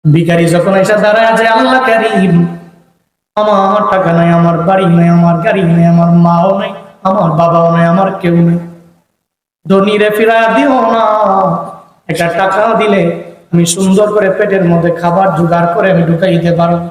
ভিখারি যখন এসে দাঁড়ায় যে, আল্লাহ কারীম, আমার টাকা নাই, আমার বাড়ি নাই, আমার গাড়ি নাই, আমার মাও নাই, আমার বাবাও নাই, আমার কেউ নেই, ধনীরে ফিরা দিও না, একটা টাকা দিলে আমি সুন্দর করে পেটের মধ্যে খাবার জোগাড় করে আমি ঢুকাই দিতে পারবো।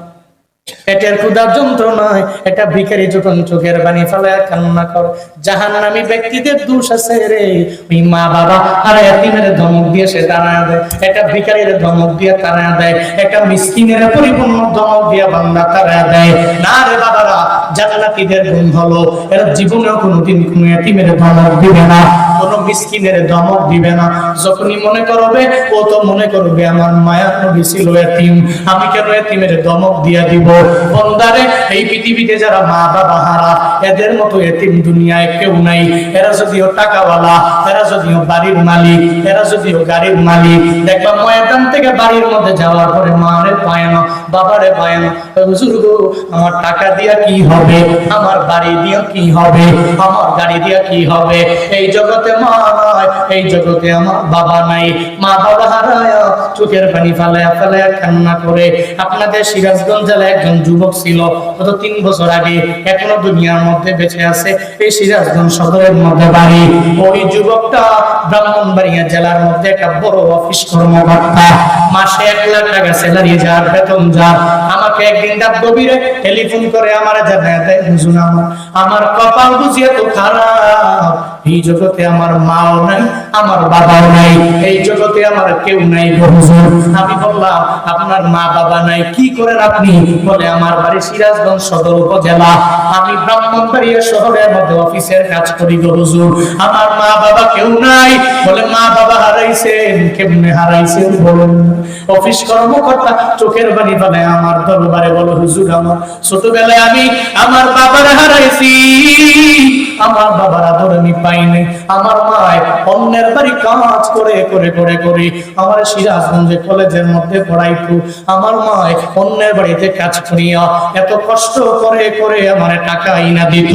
পেটের ক্ষুধার যন্ত্রণায় এটা ভিখারি যখন চোখের পানি ফেলায় কান্না করে। জাহান্নামী ব্যক্তিদের দোষ আছে রে, ওই মা বাবা আর এতিমের ধমক দিয়ে সে তাড়ায় দেয়, একটা ভিখারির ধমক দিয়ে তাড়ায় দেয়, একটা মিসকিনের পরিপূর্ণ ধমক দিয়ে বান্দা তাড়ায় দেয়। না রে বাবারা, জান্নাতীদের গুণ হলো এরা জীবনেও কোনোদিন কোনো এতিমের ধমক দিবে না, কোনো মিসকিনের ধমক দিবে না। যখনই মনে করবে, ও তো মনে করবে আমার মায়ার নবী ছিল এতিম, আমি কেন এতিমের ধমক দিয়া দিব? বন্দারে, এই পৃথিবীতে যারা মা বাবা হারা, এদের মতো এতিম দুনিয়ায় কেউ নাই। এরা যদিও টাকাওয়ালা, এরা যদিও বাড়ির মালিক, এরা যদিও গাড়ির মালিক, দেখবা ময়দান থেকে বাড়ির মধ্যে যাওয়ার পরে মারে পায় না, বাবারে পায় না। হুজুর গো, আমার টাকা দিয়া কি হবে? আমার বাড়ি দিয়া কি হবে? আমার গাড়ি দিয়া কি হবে? এই জগতে জগতে মা নাই, এই জগতে আমার বাবা নাই। মা বাবা হারায়া চোখের পানি ফালায়া ফালায়া কান্না করে। আপনাদের সিরাজগঞ্জ জেলায় একজন যুবক ছিল, গত 3 বছর আগে, এখনো দুনিয়ার মধ্যে বেঁচে আছে। এই সিরাজগঞ্জ সদরের মধ্যে বাড়ি। ওই যুবকটা ব্রাহ্মণবাড়িয়া জেলার মধ্যে একটা বড় অফিস কর্মকর্তা, মাসে 1 লাখ টাকা স্যালারি যার, বেতন যার। আমাকে একদিন রাত গভীরে টেলিফোন করে আমার জানায় দেয়, হুজুর আমার কপাল বুঝি এত খারাপ, এই জগতে আমার মাও নাই, আমার বাবাও নাই, এই জগতে আমার কেউ নাই গো হুজুর। আমি বললাম, আপনার মা বাবা নাই, কি করেন আপনি? বলে, আমার বাড়ি সিরাজগঞ্জ সদর উপজেলা, আমি ব্রাহ্মণবাড়িয়া শহরের মধ্যে অফিসের কাজ করি গো হুজুর। আমার মা বাবা কেউ নাই। বলে, মা বাবা হারাইছেন, কেমনে হারাইছেন বলেন? অফিস কর্মকর্তা চোখের পানি ফেলে আমার দরবারে বলে, হুজুর আমার ছোটবেলায় আমি আমার বাবার হারাইছি, আমার বাবার আদর আমি পাইনি। আমার মা অন্যের বাড়ি কাজ করে করে করে করে আমার সিরাজগঞ্জে কলেজের মধ্যে পড়াইতো। আমার মা অন্যের বাড়িতে কাজ করিয়া এত কষ্ট করে করে আমার টাকা আইনা দিত,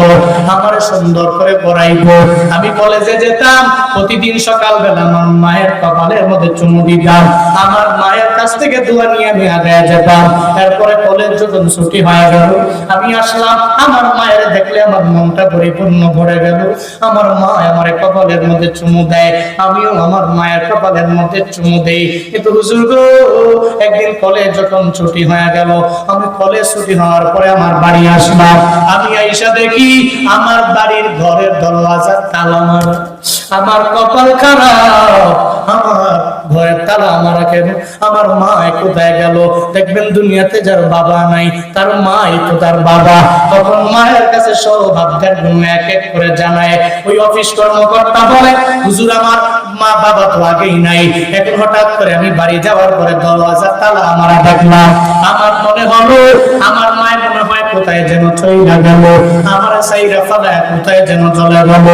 আমার সুন্দর করে পড়াইতো। আমি কলেজে যেতাম, প্রতিদিন সকালবেলা আমার মায়ের কপালের মধ্যে চুমু দিতাম, আমার মায়ের কাছ থেকে দোয়া নিয়ে আমি আগে যেতাম। এরপরে কলেজ যখন ছুটি হয়ে গেল, আমি আসলাম, আমার মায়ের দেখলে আমার মনটা পরিপূর্ণ ভরে গেল। আমার মা আমার কপালের মধ্যে চুমু দেয়, আমিও আমার মায়ের কপালের মধ্যে চুমু দেই। কিন্তু হুজুর গো, একদিন কলেজ যখন ছুটি হয়ে গেল, আমি কলেজ ছুটি হওয়ার পরে আমার বাড়ি আসলাম। আমি আইসা দেখি আমার বাড়ির ঘরের দরওয়াজা তালা মারা। আমার কপাল খারাপ, আমার ঘরের তালা মারা কেন? আমার মা কোথায় গেল? দেখবেন দুনিয়াতে যার বাবা নাই, তার মাই তো তার বাবা। তখন মায়ের কাছে সৌভাগ্যের গুণ এক এক করে জানায়। ওই অফিস কর্মকর্তা বলে, হুজুর আমার মা বাবা তো আগেই নাই, এখন হঠাৎ করে আমি বাড়ি যাওয়ার পরে দরওয়াজা তালা মারা দেখলাম। আমার মনে হলো আমার মায়ের মনে হয় কোথায় যেন চলে গেল, আমার সাইরা ফালা কোথায় যেন চলে গেল।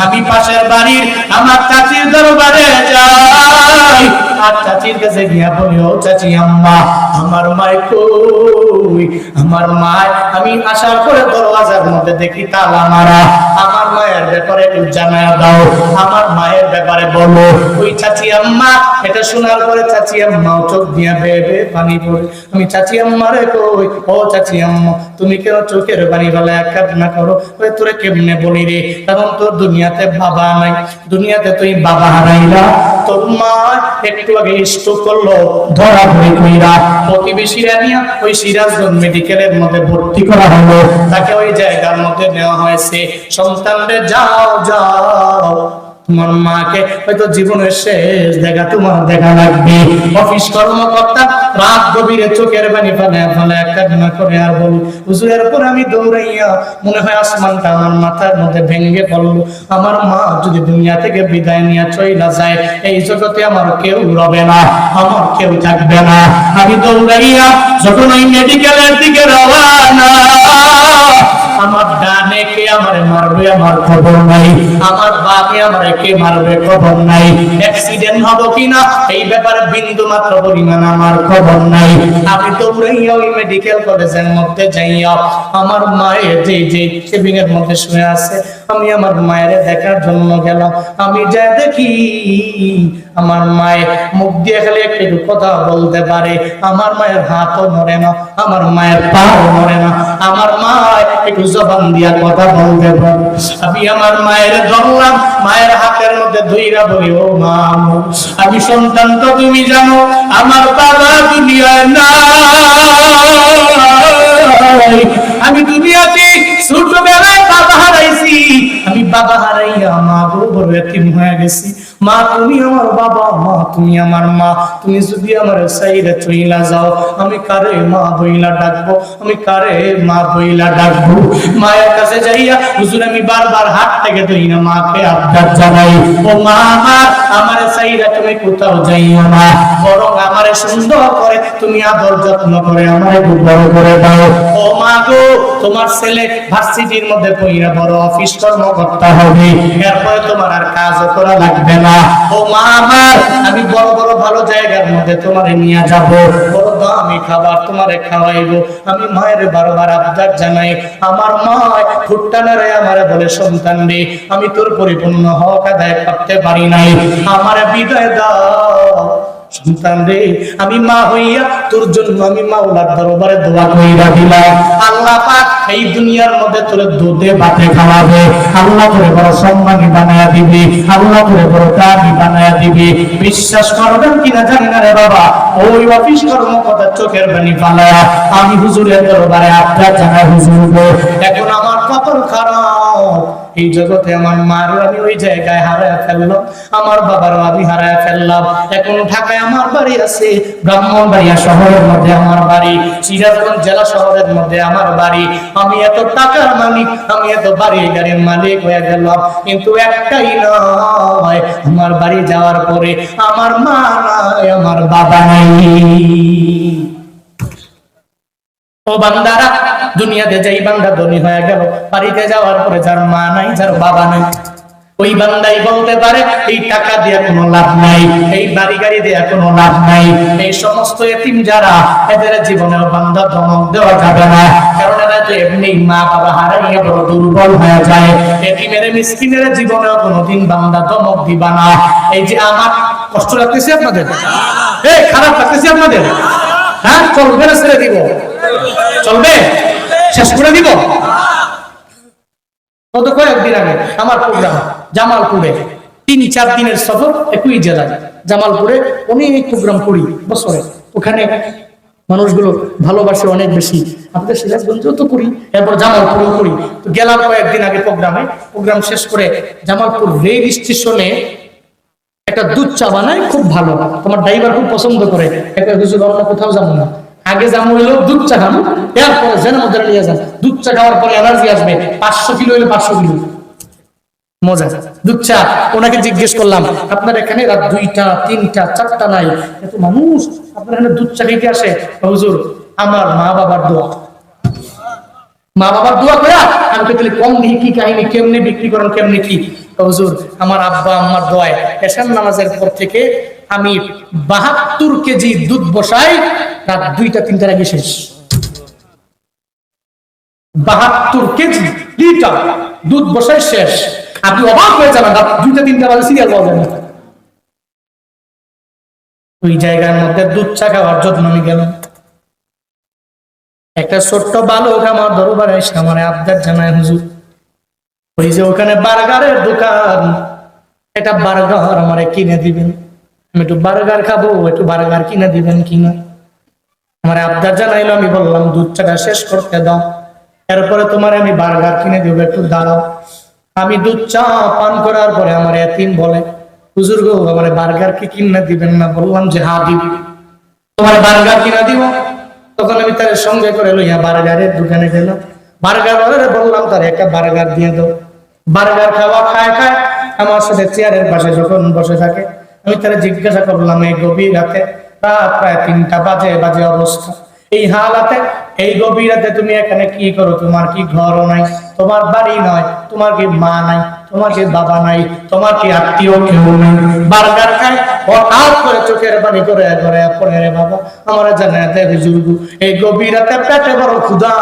আমি পাশের বাড়ির আমার চাচির দরবারে যাই, আর চাচির কাছে গিয়া বলি, ও চাচি আম্মা, আমার মায় কই? আমার মায়, আমি আসার পরে দরওয়াজার মধ্যে দেখি তালা মারা। আমার মায়ের ব্যাপারে একটু জানায় দাও, আমার মায়ের ব্যাপারে বলো। ওই চাচি আম্মা এটা শোনার পরে চাচি আম্মাও চোখ দিয়া বেয়ে বেয়ে পানি পড়ে। আমি চাচি আম্মারে কই, ও চাচি আম্মা, তুমি কেন চোখের পানি ফেলায় কান্না করো? ওই তোরে কেমনে বলি রে, কারণ তোর দুনিয়াতে বাবা নাই, দুনিয়াতে তুই বাবা হারাইলা। তোর মা একটু আগে স্ট্রোক করলো, ধরা পড়ে কইরা প্রতিবেশীরা নিয়ে ওই সিরাজগঞ্জ মেডিকেলের মধ্যে ভর্তি করা হলো। তাকে ওই জায়গার মধ্যে নেওয়া হয়েছে। সন্তানদের যাও যাও, তোমার মাকে হয়তো জীবনের শেষ দেখা তোমার দেখা লাগবে। অফিস কর্মকর্তা রাত গভীরে চোখের পানি ফেলে ফেলে কান্না করে আর বলি, হুজুরের পর আমি দৌড়াইয়া মনে হয় আসমানটা আমার মাথার মধ্যে ভেঙে পড়লো। আমার মা যদি দুনিয়া থেকে বিদায় নিয়ে চইলা যায়, এই জগতে আমার কেউ রবে না, আমার কেউ থাকবে না। আমি দৌড়াইয়া যখন ওই মেডিকেলের দিকে রওনা, আমার ডানে কে আমারে মারবে আমার খবর নাই, আমার বামে আমারে কে মারবে খবর নাই, অ্যাক্সিডেন্ট হবে কিনা এই ব্যাপারে বিন্দু মাত্র পরিমাণ আমার খবর নাই। আমি দৌড়াইয়া ওই মেডিকেল কলেজের মধ্যে যাইয়া আমার মায়ের যে কেবিং এর মধ্যে শুয়ে আছে, আমি আমার মায়ের দেখার জন্য গেলাম। আমি যা দেখি আমার মায়ের মুখ দিয়ে খালি একটু কথা বলতে পারে, আমার মায়ের হাতও নড়ে না, আমার মায়ের পাও নড়ে না, আমার মা একটু জবান দিয়া কথা বলতে পারে। আমি আমার মায়ের ধরলাম, মায়ের হাতের মধ্যে ধইরা বলি, ও মা, আমি সন্তান তো তুমি জানো, আমার বাবা দুনিয়ায় নাই, আমি দুনিয়াতে ছোটবেলায় বাবা হারাইছি, আমি বাবা হারাইয়া মা বড় এতিম হয়ে গেছি। মা তুমি আমার বাবা, মা তুমি আমার মা, তুমি যদি আমার সাইরে চইলা যাও, আমি কারে মা বইলা ডাকবো, আমি কারে মা বইলা ডাকবো? মায়ের কাছে যাইয়া হুজুর আমি বারবার হাত থেকে ধরি না, মাকে আবদার জানাই, ও মা আমার সাইরা তুমি কোথাও যাইও না, বরং আমারে সুন্দর করে তুমি আদর যত্ন করে আমারে বড় করে দাও। ও মা গো, তোমার ছেলে ভার্সিটির মধ্যে পড়িয়া বড় অফিস কর্মকর্তা হবে, এরপরে তোমার আর কাজও করা লাগবে না। ও মা আমার, আমি আমি বড় বড় ভালো জায়গার মধ্যে তোমারে নিয়ে যাব, বড় দামি খাবার তোমারে খাওয়াইবো। আমি মায়ের বারবার আবদার জানাই, আমার মা ফুটটানারে আমারে বলে, সন্তান রে আমি তোর পরিপূর্ণ হক আদায় করতে পারি নাই, আমারে বিদায় দাও। সন্তান রে আমি মা হইয়া তোর জন্য আমি মাওলার দরবারে দোয়া কইরা দিলাম, আল্লাহ পাক এই দুনিয়ার মধ্যে তোর দুধে ভাতে খাওয়াবে, আল্লাহ করে বড় সম্মানী বানায়া দিবি, আল্লাহ করে বড় দামি বানায়া দিবি। বিশ্বাস করবেন কিনা জানি না রে বাবা, ওই অফিস কর্মকর্তা চোখের পানি ফালায়া আমি হুজুরের দরবারে আবদার জানাই, হুজুর গো এখন আমার কপাল খারাপ, এই জগতে আমার মার আমি ওই জায়গায় হারায় ফেললাম, আমার বাবারও আমি হারায় ফেললাম। এখন ঢাকায় আমার বাড়ি আছে, ব্রাহ্মণবাড়িয়া শহরের মধ্যে আমার বাড়ি, সিরাজগঞ্জ জেলা শহরের মধ্যে আমার বাড়ি। আমি এত টাকার মালিক, আমি এত বাড়ি গাড়ির মালিক হয়ে গেলাম, কিন্তু একটাই নয়, আমার বাড়ি যাওয়ার পরে আমার মা নাই, আমার বাবা নাই। ও বান্দারা, দুনিয়াতে যেই বান্দা ধনী হয়ে গেল, বাড়িতে যাওয়ার পরে যার মা নাই, যার বাবা নাই, ওই বান্দাই বলতে পারে এই টাকা দিয়ে কোনো লাভ নাই, এই বাড়ি গাড়ি দিয়ে কোনো লাভ নাই। এই সমস্ত এতিম যারা, এদের জীবনেও বান্দা ধমক দেওয়া যাবে না, কারণ এরা তো এমনি মা বাবা হারাইয়া বড় দুর্বল হয়ে যায়। এতিমের মিসকিনের জীবনেও কোনোদিন বান্দা ধমক দিবা না। এই যে আমার কষ্ট লাগতেছে আপনাদের, খারাপ লাগতেছে আপনাদের, হ্যাঁ চলবে না, ছেড়ে দিব, চলবে, শেষ করে দিব। গত কয়েকদিন আগে আমার প্রোগ্রাম জামালপুরে, 3-4 দিনের সফর, একই জেলায় জামালপুরে অনেক প্রোগ্রাম করি বছরে, ওখানে মানুষগুলো ভালোবাসে অনেক বেশি। আমাদের সিরাজগঞ্জেও তো করি, এরপর জামালপুরেও করি। তো গেলাম কয়েকদিন আগে প্রোগ্রাম শেষ করে জামালপুর রেল স্টেশনে একটা দুধ চা বানায়, খুব ভালো, তোমার ড্রাইভার খুব পছন্দ করে। অন্য কোথাও যাবো না, আগে যাবো হইলো দুধ চা খাবো, এরপরে যেন মধ্যে নিয়ে যান, দুধ চা খাওয়ার পরে এনার্জি আসবে, 500 কিলো হইলে 500 কিলো মজা দুধ চা। ওনাকে জিজ্ঞেস করলাম, আপনার এখানে রাত 2টা 3টা 4টা নাই, এত মানুষ আপনার এখানে দুধ চা খেতে আসে? হুজুর আমার মা বাবার দোয়া, মা বাবার দোয়া করে আমি তাহলে কম দেখি কি কাহিনী, কেমনে বিক্রি করেন, কেমনে কি? হুজুর আমার আব্বা আম্মার দোয়ায় এশার নামাজের পর থেকে আমি 72 কেজি দুধ বসাই, রাত 2টা 3টার আগে শেষ। 72 কেজি লিটার দুধ বসাই শেষ। আপনি অবাক হয়ে যাবেন, রাত 2টা 3টা বাজে সিরিয়াল পাওয়া যায় না। ওই জায়গার মধ্যে দুধ চা খাওয়ার জন্য আমি গেলাম। একটা ছোট্ট বালক আমার দরবারে এসে আমার আবদার জানায়, হুজুর ওই যে ওখানে বার্গারের দোকান, এটা বার্গার আমারে কিনে দিবেন, আমি একটু বার্গার খাবো, একটু বার্গার কিনে দিবেন কিনা। আমার আবদার জানাইলো, আমি বললাম দুধ চাটা শেষ করতে দাও, এরপরে তোমার আমি বার্গার কিনে দেবো, একটু দাঁড়াও। আমি দুধ চা পান করার পরে আমার এতিম বলে, হুজুর গো আমার বার্গার কি কিনে দিবেন না? বললাম যে হ্যাঁ দিব, তোমার বার্গার কিনা দিব। তখন আমি তার সঙ্গে করে লইয়া বার্গারের দোকানে গেলাম, বার্গার বললাম তার একটা বার্গার দিয়ে দাও। বার্গার খায় আমার সাথে চেয়ারের পাশে যখন বসে থাকে, আমি তারা জিজ্ঞাসা করলাম, এই গভীর রাতে, রাত প্রায় 3টা বাজে অবস্থা, এই হালাতে এই গভীর রাতে তুমি এখানে কি করো? তোমার কি ঘরও নাই, তোমার বাড়ি নয়, তোমার কি মা নাই, তোমার কি বাবা নাই, তোমার কি আত্মীয় কেউ নেই? বার্গার খায়, হঠাৎ করে চোখের পানি করে পড়ে, রে বাবা আমার জানায় দেয়, হুজুর এই গভীর রাতে পেটে বড় ক্ষুধা,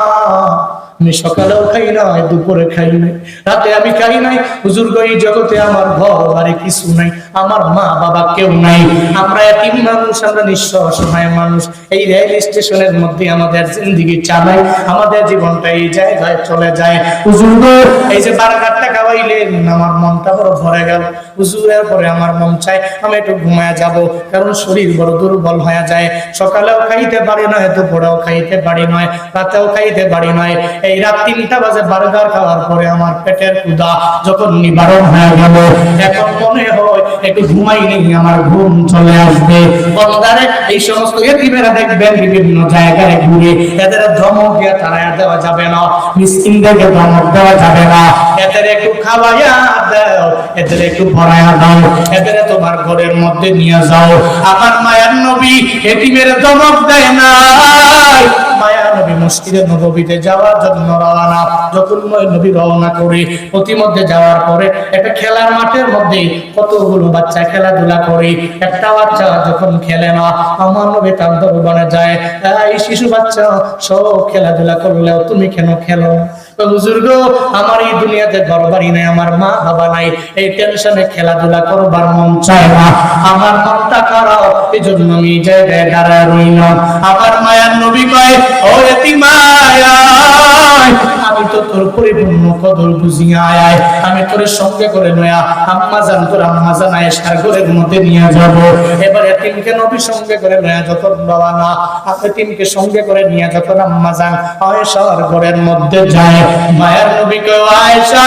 আমি সকালেও খাই নাই, দুপুরে খাই নাই, রাতে আমি খাই নাই। হুজুর গো এই জগতে আমার ঘর বাড়ি কিছু নাই, আমার মা বাবা কেউ নাই, আমরা এতিম মানুষ, আমরা নিঃস্ব অসহায় মানুষ। এই রেল স্টেশনের মধ্যে আমাদের জিন্দেগি চালাই, আমাদের জীবনটা এই জায়গায় চলে যায়। হুজুর গো এই যে বার্গারটা খাওয়াইলেন, আমার মনটা বড় ভরে গেল। হুজুরের পরে আমার মন চায় আমি একটু ঘুমায় যাব, কারণ শরীর বড় দুর্বল হয়ে যায়। সকালেও খাইতে পারি না, দুপুরেও খাইতে পারি নয়, রাতেও খাইতে পারি নয়। এই রাত 3টা বাজে বার্গার খাওয়ার পরে আমার পেটের ক্ষুধা যখন নিবারণ হয়ে গেল, এখন মনে হয় একটু ঘুমাই নেই, আমার ঘুম চলে আসবে। বন্দারে এই সমস্ত এতিমেরা দেখবেন বিভিন্ন জায়গায় ঘুরে, এদের ধমক দিয়ে তাড়াইয়া দেওয়া যাবে না, মিসকিনদেরকে ধমক দেওয়া যাবে না, এদের একটু খাওয়াইয়া দাও, এদের একটু ভরাইয়া দাও, এদের তোমার ঘরের মধ্যে নিয়ে যাও। আমার মায়ার নবী এতিমের ধমক দেয় না, মায়ার নবী মসজিদে নববীতে যাওয়ার জন্য রওনা। যখন নবী রওনা করে প্রতিমধ্যে যাওয়ার পরে একটা খেলার মাঠের মধ্যে কতগুলো বাচ্চা খেলাধুলা করে। একটা বাচ্চা যখন খেলে না, আমার নবী তার দরবারে যায়, এই শিশু বাচ্চা সব খেলাধুলা করলেও তুমি কেন খেলো? হুজুর গো, আমার এই দুনিয়াতে ঘর বাড়ি নাই, আমার মা বাবা নাই, এই টেনশনে খেলাধুলা করবার মন চায় না, আমার মনটা খারাপ, এই জন্য আমি এই জায়গায় দাঁড়ায় রইলাম। আমার মায়ার নবী কয়, ও এতিম আয়, আমি তো তোর পরিপূর্ণ কদর বুঝি, আয় আয়, আমি তোর সঙ্গে করে নয়া আম্মা জান, তোর আম্মা জান আয়েশার ঘরের মধ্যে নিয়ে যাব। এবার এতিমকে নবী সঙ্গে করে নয়া যখন রওনা, এতিমকে সঙ্গে করে নিয়ে যখন আম্মা জান আয়েশার ঘরের মধ্যে যায়, মায়ের নবী কয়, আয়েশা,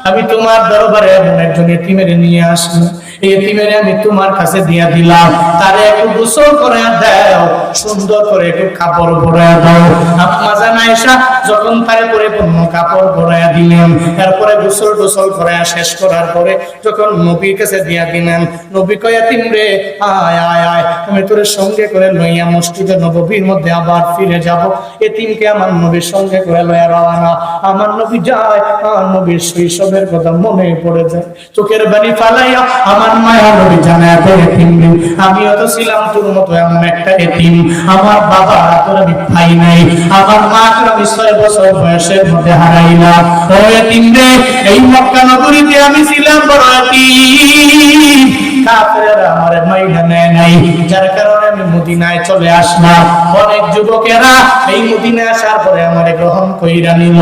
আমি তোমার দরবারে এমন একজন এতিমের নিয়ে আসলাম, এই এতিমের আমি তোমার কাছে দিয়া দিলাম, তারে একটু গোসল করে দাও, সুন্দর করে একটু কাপড় পরায়া দাও। আম্মা জান আয়েশা যখন তারে পরিপূর্ণ কাপড় পরায়া দিলেন, এরপরে গোসল টোসল করায়া শেষ করার পরে যখন নবীর কাছে দিয়া দিলেন, নবী কয়, এতিম রে, আয় আয় আয়, আমি তোর সঙ্গে করে লইয়া মসজিদে নববীর মধ্যে আবার ফিরে যাব। এতিমকে আমার নবীর সঙ্গে করে লইয়া রওনা। আমার নবী যায়, আমার নবীর শৈশবের কথা মনে পড়ে যায়, চোখের বানি ফালাইয়া আমার মায়া নবী জানায় দেয়, এতিম রে, আমিও তো ছিলাম তোর মতো এমন একটা এতিম, আমার বাবা তোর আমি পাই নাই, আমার মা তোর আমি 6 বছর বয়সের মধ্যে হারাইলাম। ও এতিম রে, এই মক্কা নগরীতে আমি ছিলাম বড় এতিম, কাফেররা আমারে মাইনা নেয় নাই, যার কারণে আমি মদিনায় চলে আসলাম। অনেক যুবকেরা এই মদিনায় আসার পরে আমারে গ্রহণ কইরা নিল।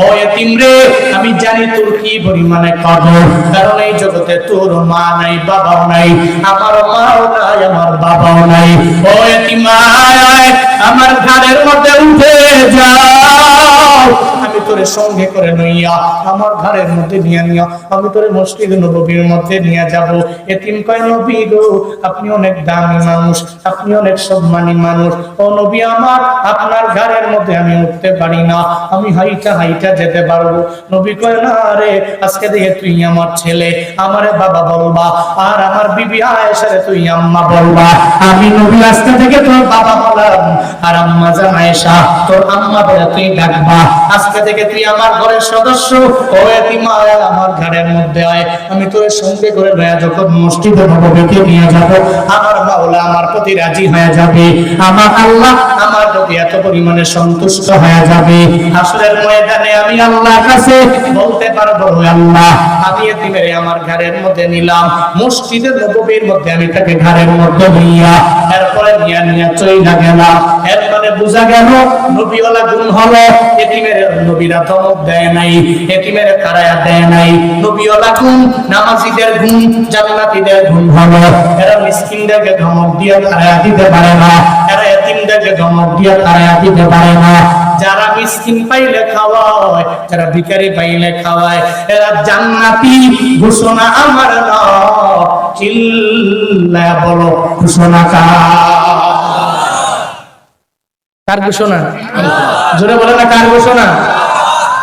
ও এতিম রে, আমি জানি তোর কি পরিমাণে কদর, কারণ এই জগতে তোর মা নাই, বাবাও নাই, আমার মাও নাই, আমার বাবাও নাই। ও এতিম আয়, আমার ঘাড়ের মধ্যে উঠে যাও, আমি তোরে সঙ্গে করে নইয়া আমার ঘরের মধ্যে নিয়ে নিয়া আমি তোরে মসজিদ নববীর মধ্যে নিয়ে যাব। এতিম কয়, নবী গো, আপনি অনেক দামি মানুষ, আপনি অনেক সম্মানী মানুষ, ও নবী আমার, আপনার ঘরের মধ্যে আমি উঠতে পারি না, আমি হাইটা হাইটা যেতে পারবো। নবী কয়, না রে, আজকে থেকে তুই আমার ছেলে, আমারে বাবা বলবা, আর আমার বিবি আয়েশারে তুই আম্মা বলবা। আমি নবী আজকে থেকে তোর বাবা বললাম, আর আম্মা জান আয়েশা তোর আম্মা বলে তুই ডাকবা। আজকে থেকে তুই আমার ঘরের সদস্য। ও এতিম আয়, আমার ঘরের মধ্যে আয়, আমি তোর সঙ্গে করে লয়া যখন মসজিদে নববীতে নিয়ে যাব, আমার মাওলা আমার প্রতি রাজি হয়ে যাবে, আমার আল্লাহ আমার প্রতি এত পরিমাণে সন্তুষ্ট হয়ে যাবে, হাসরের ময়দানে আমি আল্লাহর কাছে বলতে পারবো, আল্লাহ, আমি এতিমের আমার ঘরের মধ্যে নিলাম, মসজিদে নববীর মধ্যে আমি তাকে ঘরের মধ্যে নিয়া এরপরে নিয়া নিয়া চইলা গেলাম। এর মানে বোঝা গেল নবীওয়ালা গুণ হলো, এতিমের নবীরা ধমক দেয় নাই, এতিমের তারায়া দেয় নাই। নবীওয়ালা গুণ, নামাজীদের গুণ, জান্নাতীদের গুণ হলো, এরা মিসকিনদেরকে ধমক দিয়ে তারায়া দিতে পারে না, এরা এতিমদেরকে ধমক দিয়ে তারায়া দিতে পারে না। যারা মিসকিন পাইলে খাওয়ায়, যারা ভিখারি পাইলে খাওয়ায়, এরা জান্নাতি। ঘোষণা আমার না, চিল্লায়া বলো ঘোষণা কার ঘোষণা? জোরে বলে না, কার ঘোষণা?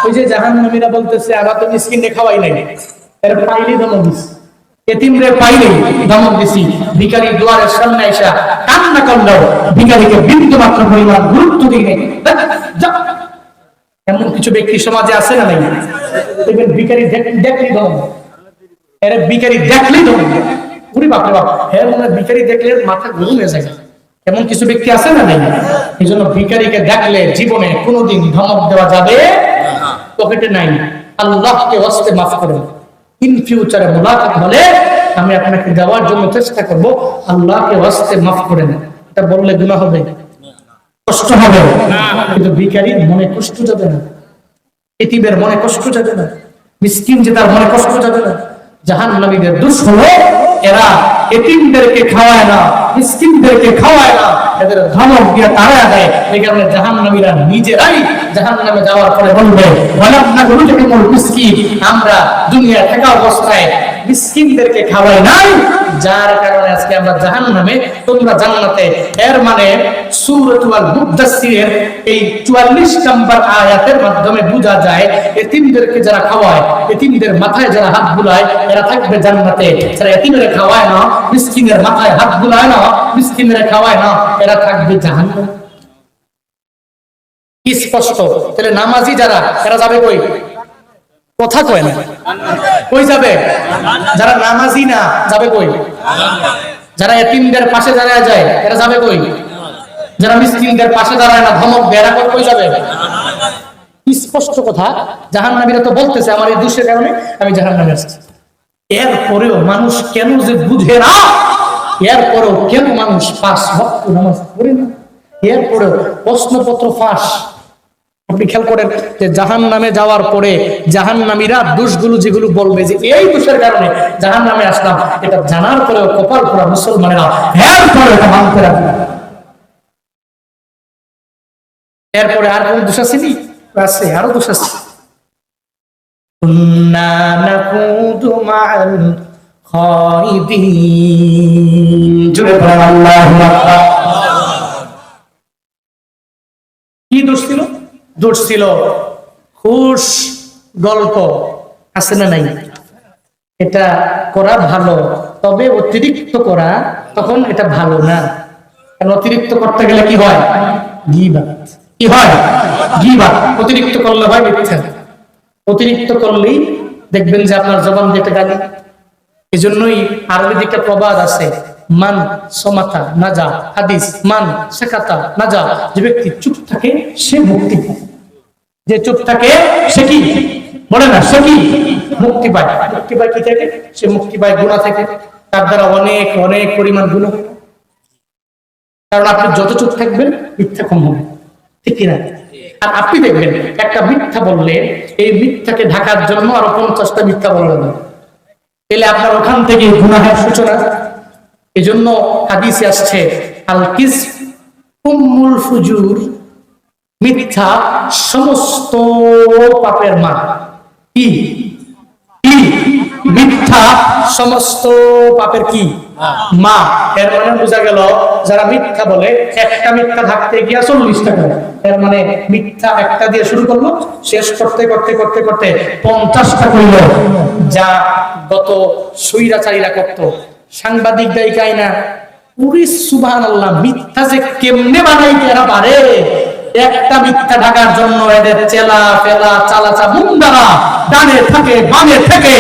ওই যে জাহান্নামীরা বলতেছে, আমরা তো মিসকিনকে খাওয়াই নাই, এর পাইলে ধমক দিছি, এতিমরে পাইলে ধমক দিছি, ভিখারি দুয়ারের সামনে এসে কান্না করলো, ভিখারিকে বিন্দু মাত্র পরিমাণ গুরুত্ব দিই নাই। এমন কিছু ব্যক্তি সমাজে আছে না নাই? দেখবেন ভিখারি দেখলেই ধমক, এর ভিখারি দেখলেই ধমক, উরি বাপরে বাপ, হ্যাঁ মনে ভিখারি দেখলে মাথা গরম হয়ে যায়। এমন কিছু ব্যক্তি আছে না নাই? এই জন্য ভিখারিকে দেখলে জীবনে কোনোদিন ধমক দেওয়া যাবে পকেটে নাই। আল্লাহকে ওয়াস্তে মাফ করেন, ইন ফিউচারে মুলাকাত হলে আমি আপনাকে দেওয়ার জন্য চেষ্টা করব, আল্লাহকে ওয়াস্তে মাফ করেন। এটা বললে গুনাহ হবে, কষ্ট হবে, কিন্তু ভিখারির মনে কষ্ট যাবে না, এতিমের মনে কষ্ট যাবে না, মিসকিন যে তার মনে কষ্ট যাবে না। জাহান্নামীদের দোষ হলো এরা এতিমদেরকে খাওয়ায় না, মিসকিনদেরকে খাওয়ায় না, এদের ধমক দিয়ে তাড়া দেয়। এই কারণে জাহান্নামীরা নিজেরাই জাহান্নামে যাওয়ার পরে বলবে, ওয়ালাম্না গুরুজুমুল মিসকিন, আমরা দুনিয়া থাকা অবস্থায় মিসকিনদেরকে খাওয়াই নাই, যার কারণে আজকে আমরা জাহান্নামে, তোমরা জান্নাতে। এর মানে সূরাতুল মুদাসসিরের এই 44 নম্বর আয়াতের মাধ্যমে বোঝা যায়, এতিমদেরকে যারা খাওয়ায়, এতিমদের মাথায় যারা হাত বুলায়, এরা থাকবে জান্নাতে। যারা এতিমের খাওয়ায় না, মিসকিনের মাথায় হাত বুলায় না, মিসকিনের খাওয়ায় না, এরা থাকবে জাহান্নামে। স্পষ্ট। তাহলে নামাজি যারা এরা যাবে কই? কথা কয় না, কই যাবে? যারা নামাজি না যাবে কই? যারা এতিমদের পাশে দাঁড়ায় যায় এরা যাবে কই? যারা মিসকিনদের পাশে দাঁড়ায় না, ধমক বেড়া করে কই যাবে? স্পষ্ট কথা। জাহান্নামীরা তো বলতেছে আমার এই দোষের কারণে আমি জাহান্নামে আসছি। এরপরেও মানুষ কেন যে বুঝে না, এরপরেও কেন মানুষ 5 ওয়াক্ত নামাজ পড়ে না, এরপরেও প্রশ্নপত্র ফাঁস। আপনি খেয়াল করেন যে জাহান্নামে যাওয়ার পরে জাহান্নামীরা দোষগুলো যেগুলো বলবে যে এই দোষের কারণে জাহান্নামে আসলাম, এটা জানার পরেও কপাল পোড়া মুসলমানেরা এরপরে এটা মানতে রাখবে না। এরপরে আর কোন দোষ আছে? আছে, আরো দোষ আছে। কুন্না নাকুদু মা'আল খাইদিন। জোরে বলেন আল্লাহু আকবার। কি দোষ ছিল? দোষ ছিল খুশ গল্প, আছে না নাই? এটা করা ভালো, তবে অতিরিক্ত করা তখন এটা ভালো না। কারণ অতিরিক্ত করতে গেলে কি হয়? গীবাত। কি হয়? গীবাত। অতিরিক্ত করলে হয় মিথ্যা। অতিরিক্ত করলেই দেখবেন যে আপনার জবান যেটা গালি। এই জন্যই আরবিতে একটা প্রবাদ আছে, মান সমাতা নাজা। হাদিস, মান সাকাতা নাজা। যে ব্যক্তি চুপ থাকে সে মুক্তি পায়। যে চুপ থাকে সে কি বলে না, সে কি মুক্তি পায়। মুক্তি পায় কি থেকে? সে মুক্তি পায় গুনাহ থেকে। তার দ্বারা অনেক অনেক পরিমাণ গুনাহ। কারণ আপনি যত চুপ থাকবেন মিথ্যা কম হবে, ঠিক কিনা? আর আপনি দেখবেন একটা মিথ্যা বললে এই মিথ্যাকে ঢাকার জন্য আরো 50টা মিথ্যা বলা লাগবে, তাহলে আপনার ওখান থেকে গুনাহের সূচনা। এই জন্য হাদিসে আসছে আল কিযব উম্মুল ফুজুর, মিথ্যা সমস্ত পাপের মা। কি? মিথ্যা সমস্ত পাপের কি মা। এর মানে বোঝা গেল যারা মিথ্যা বলে, একটা মিথ্যা থাকতে গিয়া 40টা করে। এর মানে মিথ্যা একটা দিয়ে শুরু করলো, শেষ করতে করতে করতে করতে 50টা করল, যা গত স্বৈরাচারীরা করত। সাংবাদিক দায়িকাই না, পুরি সুবহানাল্লাহ, মিথ্যা যে কেমনে বানাইতে এরা পারে। একটা মিথ্যা ঢাকার জন্য এদের চেলা ফেলা চালাচা মুন্ডারা ডানে থাকে বামে থেকে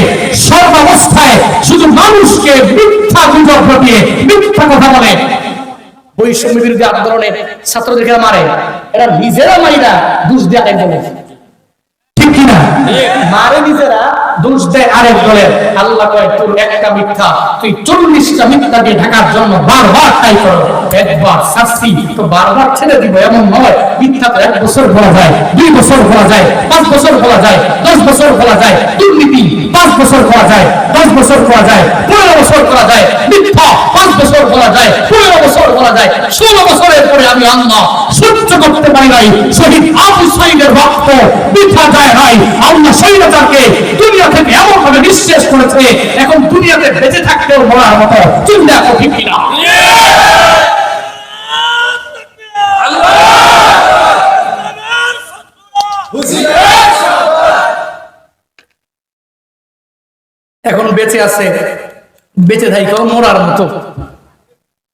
সর্বাবস্থায় শুধু মানুষকে মিথ্যা গুজব রটিয়ে মিথ্যা কথা বলে। বৈষম্য বিরোধী আন্দোলনে ছাত্রদেরকে মারে, এরা নিজেরা মাইরা দোষ দিয়ে আরেক দলের, ঠিক কিনা? মারে নিজেরা, দোষ দেয় আরেক দলের। আল্লাহ কয় তোর একটা মিথ্যা তুই 40টা মিথ্যা দিয়ে ঢাকার জন্য বারবার ট্রাই করো। একবার শাস্তি তো বারবার ছেড়ে দিব এমন নয়। মিথ্যা তো 1 বছর বলা যায়, 2 বছর বলা যায়, 5 বছর বলা যায়, 10 বছর বলা যায়। দুর্নীতি 5 বছর বলা যায়, 10 বছর বলা যায়, 15 বছর বলা যায়। মিথ্যা 5 বছর বলা যায়, 15 বছর বলা যায়। 16 বছরের পরে আমি আল্লাহ সহ্য করতে পারি নাই। শহীদ আবু সাঈদের রক্ত মিথ্যা যায় নাই। আল্লাহ স্বৈরাচারকে দুনিয়া থেকে এমন ভাবে নিঃশেষ করেছে, এখন দুনিয়াতে বেঁচে থাকতেও মরার মতো চিন্তা করো, ঠিক কিনা? এখন বেঁচে আছে, বেঁচে থাইকেও মরার মতো।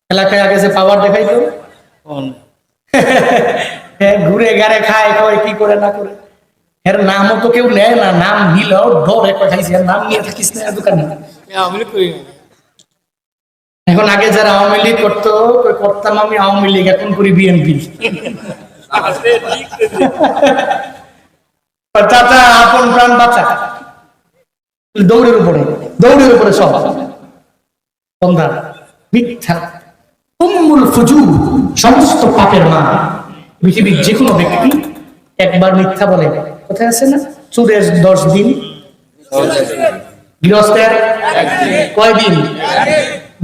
এলাকায় আগে যে পাওয়ার দেখাইতো, ঘুরে গাড়ে খায়, কয় কি করে না করে। এর নামও তো কেউ নেয় না, নাম নিলেও ডরে খাইছে, এর নাম নিয়ে থাকিস না দোকানে। এখন আগে যারা আওয়ামী লীগ করতো, করতাম আমি আওয়ামী লীগ, এখন করি বিএনপি। চাচা আপন প্রাণ বাঁচা, দৌড়ের উপরে সব বন্ধা। মিথ্যা উম্মুল ফুজুর, সমস্ত পাপের মা। পৃথিবীর যে কোনো ব্যক্তি একবার মিথ্যা বলে, কোথায় আছে না, চোরের 10 দিন, গৃহস্থের কয়দিন?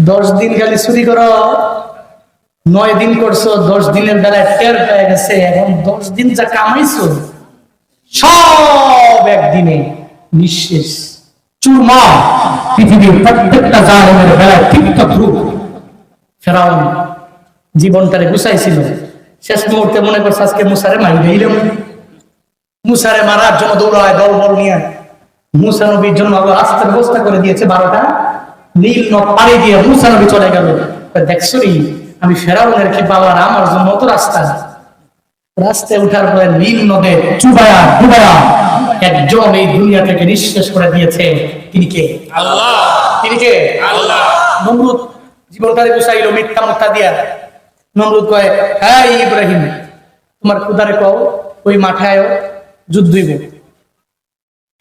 10 দিন খালি চুরি করো, 9 দিন করছো, 10 দিনের বেলায় টের পেয়ে গেছে। এখন 10 দিন যা কামাইছো সব একদিনে নিঃশেষ, চুরমার। পৃথিবীর প্রত্যেকটা জালেমের বেলায় ঠিক তদ্রূপ। ফেরাউন জীবনটারে গুছাইছিল, শেষ মুহূর্তে মনে করছে আজকে মুসারে মারি দিলাম। মুসারে মারার জন্য দৌড়ায় দল বল নিয়ে। মুসা নবীর জন্য আল্লাহ রাস্তার ব্যবস্থা করে দিয়েছে 12টা নীল নদ পাড়ি দিয়ে মুসা নবী চলে গেল। দেখছো আমি ফেরাউনের কি বাবার আমার জন্য অত রাস্তা। রাস্তায় উঠার পরে নীল নদে চুবায়া ডুবায়া একজন এই দুনিয়া থেকে নিঃশেষ করে দিয়েছে। তিনি কে? আল্লাহ। তিনি কে? আল্লাহ। নমরুদ জীবনটারে গুছাইলো মিথ্যা মুথ্যা দিয়া। নমরুদ কয়, হ্যাঁ ইব্রাহিম, তোমার খুদারে কও ওই মাঠে আয়ো, যুদ্ধ হইবে।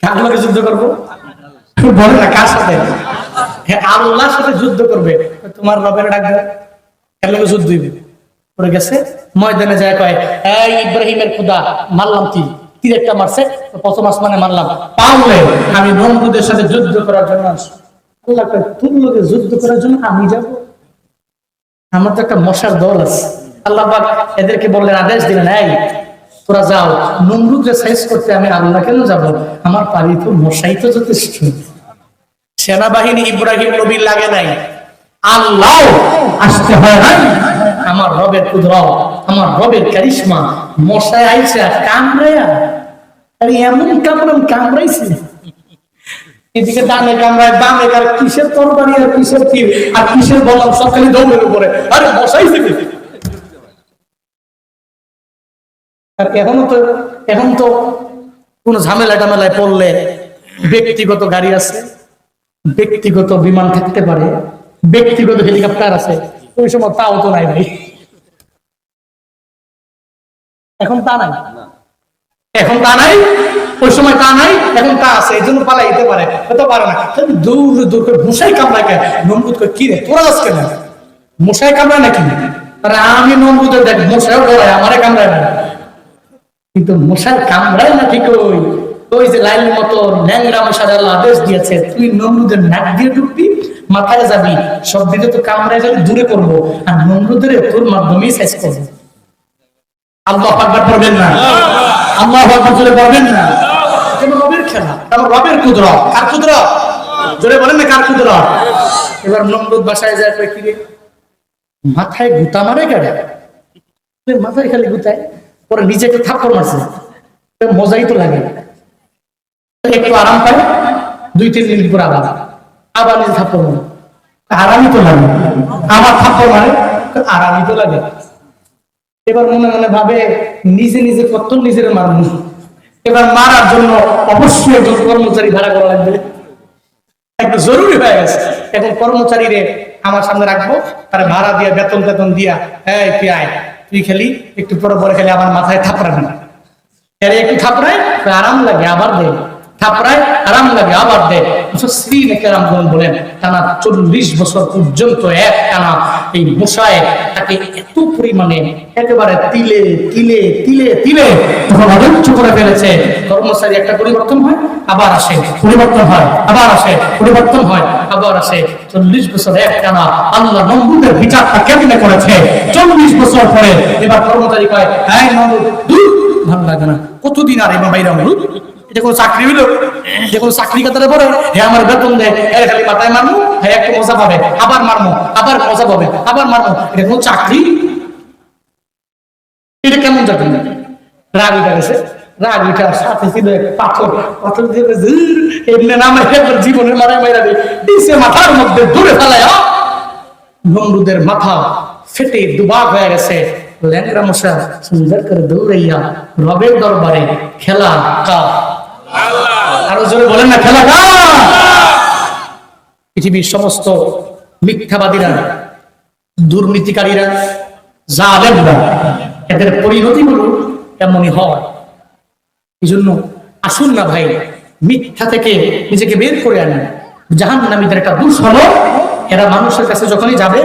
কার লগে যুদ্ধ করবো? বলে না কার সাথে? হ্যাঁ, আল্লাহর সাথে যুদ্ধ করবে। তোমার রবের ডাক দাও, কার লগে যুদ্ধ হইবে। পরে গেছে ময়দানে যায়, কয়, এই ইব্রাহিমের খুদা, মারলাম তীর একটা মারছে, প্রথম আসমানে মারলাম, পারলে আমি নমরুদের সাথে যুদ্ধ করার জন্য আসি। আল্লাহ কয়, তোর লোকে যুদ্ধ করার জন্য আমি যাব? আমার তো একটা মশার দল আছে। আল্লাহ পাক এদেরকে বললেন, আদেশ দিলেন, এই তোরা যাও, নমরুদকে সাইজ করতে আমি আল্লাহ কেন যাব? আমার পারি তো মশাই তো যথেষ্ট। সেনাবাহিনী ইব্রাহিম নবীর লাগে নাই, আল্লাহ আসতে হয় নাই। আমার রবের কুদরত, আমার রবের কারিশমা, মশায় আইসা কামড়ায়া, আরে এমন কামড়াইছে, এদিকে ডানে কামড়ায়, বামে কার কিসের তরবারি আর কিসের তীর আর কিসের বললাম সব খালি দৌড়ের উপরে। আরে মশাইছে। আর এখন তো কোন ঝামেলা টামেলায় পড়লে ব্যক্তিগত গাড়ি আছে, ব্যক্তিগত বিমান থাকতে পারে, ব্যক্তিগত হেলিকপ্টার আছে। ওই সময় তাও তো নাই ভাই, এখন তা নাই, এখন তা নাই, ওই সময় তা নাই, এখন তা আছে। এই জন্য পালাইতে পারে, হতে পারে না। দৌড় দৌড় করে মশাই কামড়ায় কেন? নমরুদ কয়, কি রে তোরা আজকে না মশাই কামড়ায় নাকি? আরে আমি নমরুদের দেখ মশাইও ডরায়, আমারে কামড়ায় না। কিন্তু মশাই কামড়ায় না ঠিক ওই যে লাইনের মতো ন্যাংরা মশার আল্লাহ আদেশ দিয়েছে, তুই নমরুদের নাক দিয়ে ঢুকবি, মাথায় যাবি, সব দিকে তো কামড়ায় যাবি, দূরে করবো, আর নমরুদের তোর মাধ্যমেই শেষ করবো। আল্লাহু আকবার পড়বেন না? আল্লাহু আকবার জোরে পড়বেন না? এটা রবের খেলা, এটা রবের কুদরত। কার কুদরত? জোরে বলেন না, কার কুদরত? এবার নমরুদ বাসায় যায়, কই কি রে মাথায় গুতা মারে গাড়ি, মাথায় খালি গুতায়, পরে নিজেকে থাপ্পড় মারছে, মজাই তো লাগে, একটু আরাম পায়, 2-3 মিনিট পর আবার নিজে থাপ্পড় মারে, আরামই তো লাগে। আবার থাপ্পড় মারে, আরামই তো লাগে। এবার মনে মনে ভাবে, নিজে নিজে কত নিজের মারব, এবার মারার জন্য অবশ্যই একজন কর্মচারী ভাড়া করা লাগবে, একটা জরুরি হয়ে গেছে। এখন কর্মচারীরে আমার সামনে রাখবো, তার ভাড়া দিয়ে বেতন দিয়া, হ্যাঁ তুই আয়, তুই খেলি একটু পরে পরে খেলি, আমার মাথায় থাপড়াবে না, একটু থাপড়ায় আরাম লাগে, আবার দে, থাপড়ায় আরাম লাগে, আবার দে। শ্রী কেরামগণ বলেন, টানা 40 বছর পর্যন্ত এক টানা এই মশায় তাকে এত পরিমাণে একেবারে তিলে তিলে তিলে তিলে তখন অধৈর্য করে ফেলেছে। কর্মচারী একটা পরিবর্তন হয়, আবার আসে, পরিবর্তন হয়, আবার আসে, পরিবর্তন হয়, আবার আসে। 40 বছর এক টানা আল্লাহ নমরুদের বিচারটা কেমনে করেছে। 40 বছর পরে এবার কর্মচারী কয়, হ্যাঁ নমরুদ, ভালো লাগে না, কতদিন আর এবার বাইরে নমরুদ, এটা কোনো চাকরি হইলো? যে কোনো চাকরি কাতারে পড়ে, হ্যাঁ আমার বেতন দেয়, হ্যাঁ খালি মাথায় মারবো, হ্যাঁ একটু মজা পাবে, আবার মারবো, আবার মজা পাবে, আবার মারবো, এটা কোনো চাকরি? এটা কেমন চাকরি? রাগ উঠে গেছে, রাগ উঠার সাথে ছিল পাথর, পাথর দিয়ে এমনি নামে জীবনের মারায় মারা দিছে মাথার মধ্যে দূরে ফেলায়, নমরুদের মাথা ফেটে দুবাগ হয়ে গেছে। ল্যাংরা মশা সুন্দর করে দৌড়াইয়া রবের দরবারে খেলা কা আরো জোরে বলেন না, খেলা কা? পৃথিবীর সমস্ত মিথ্যাবাদীরা, দুর্নীতিকারীরা, জালেমরা, এদের পরিণতিগুলো এমনই হয়। এই জন্য আসুন না ভাই, মিথ্যা থেকে নিজেকে বের করে আনেন। জাহান্নামীদের একটা দোষ হলো, এরা মানুষের কাছে যখনই যাবে,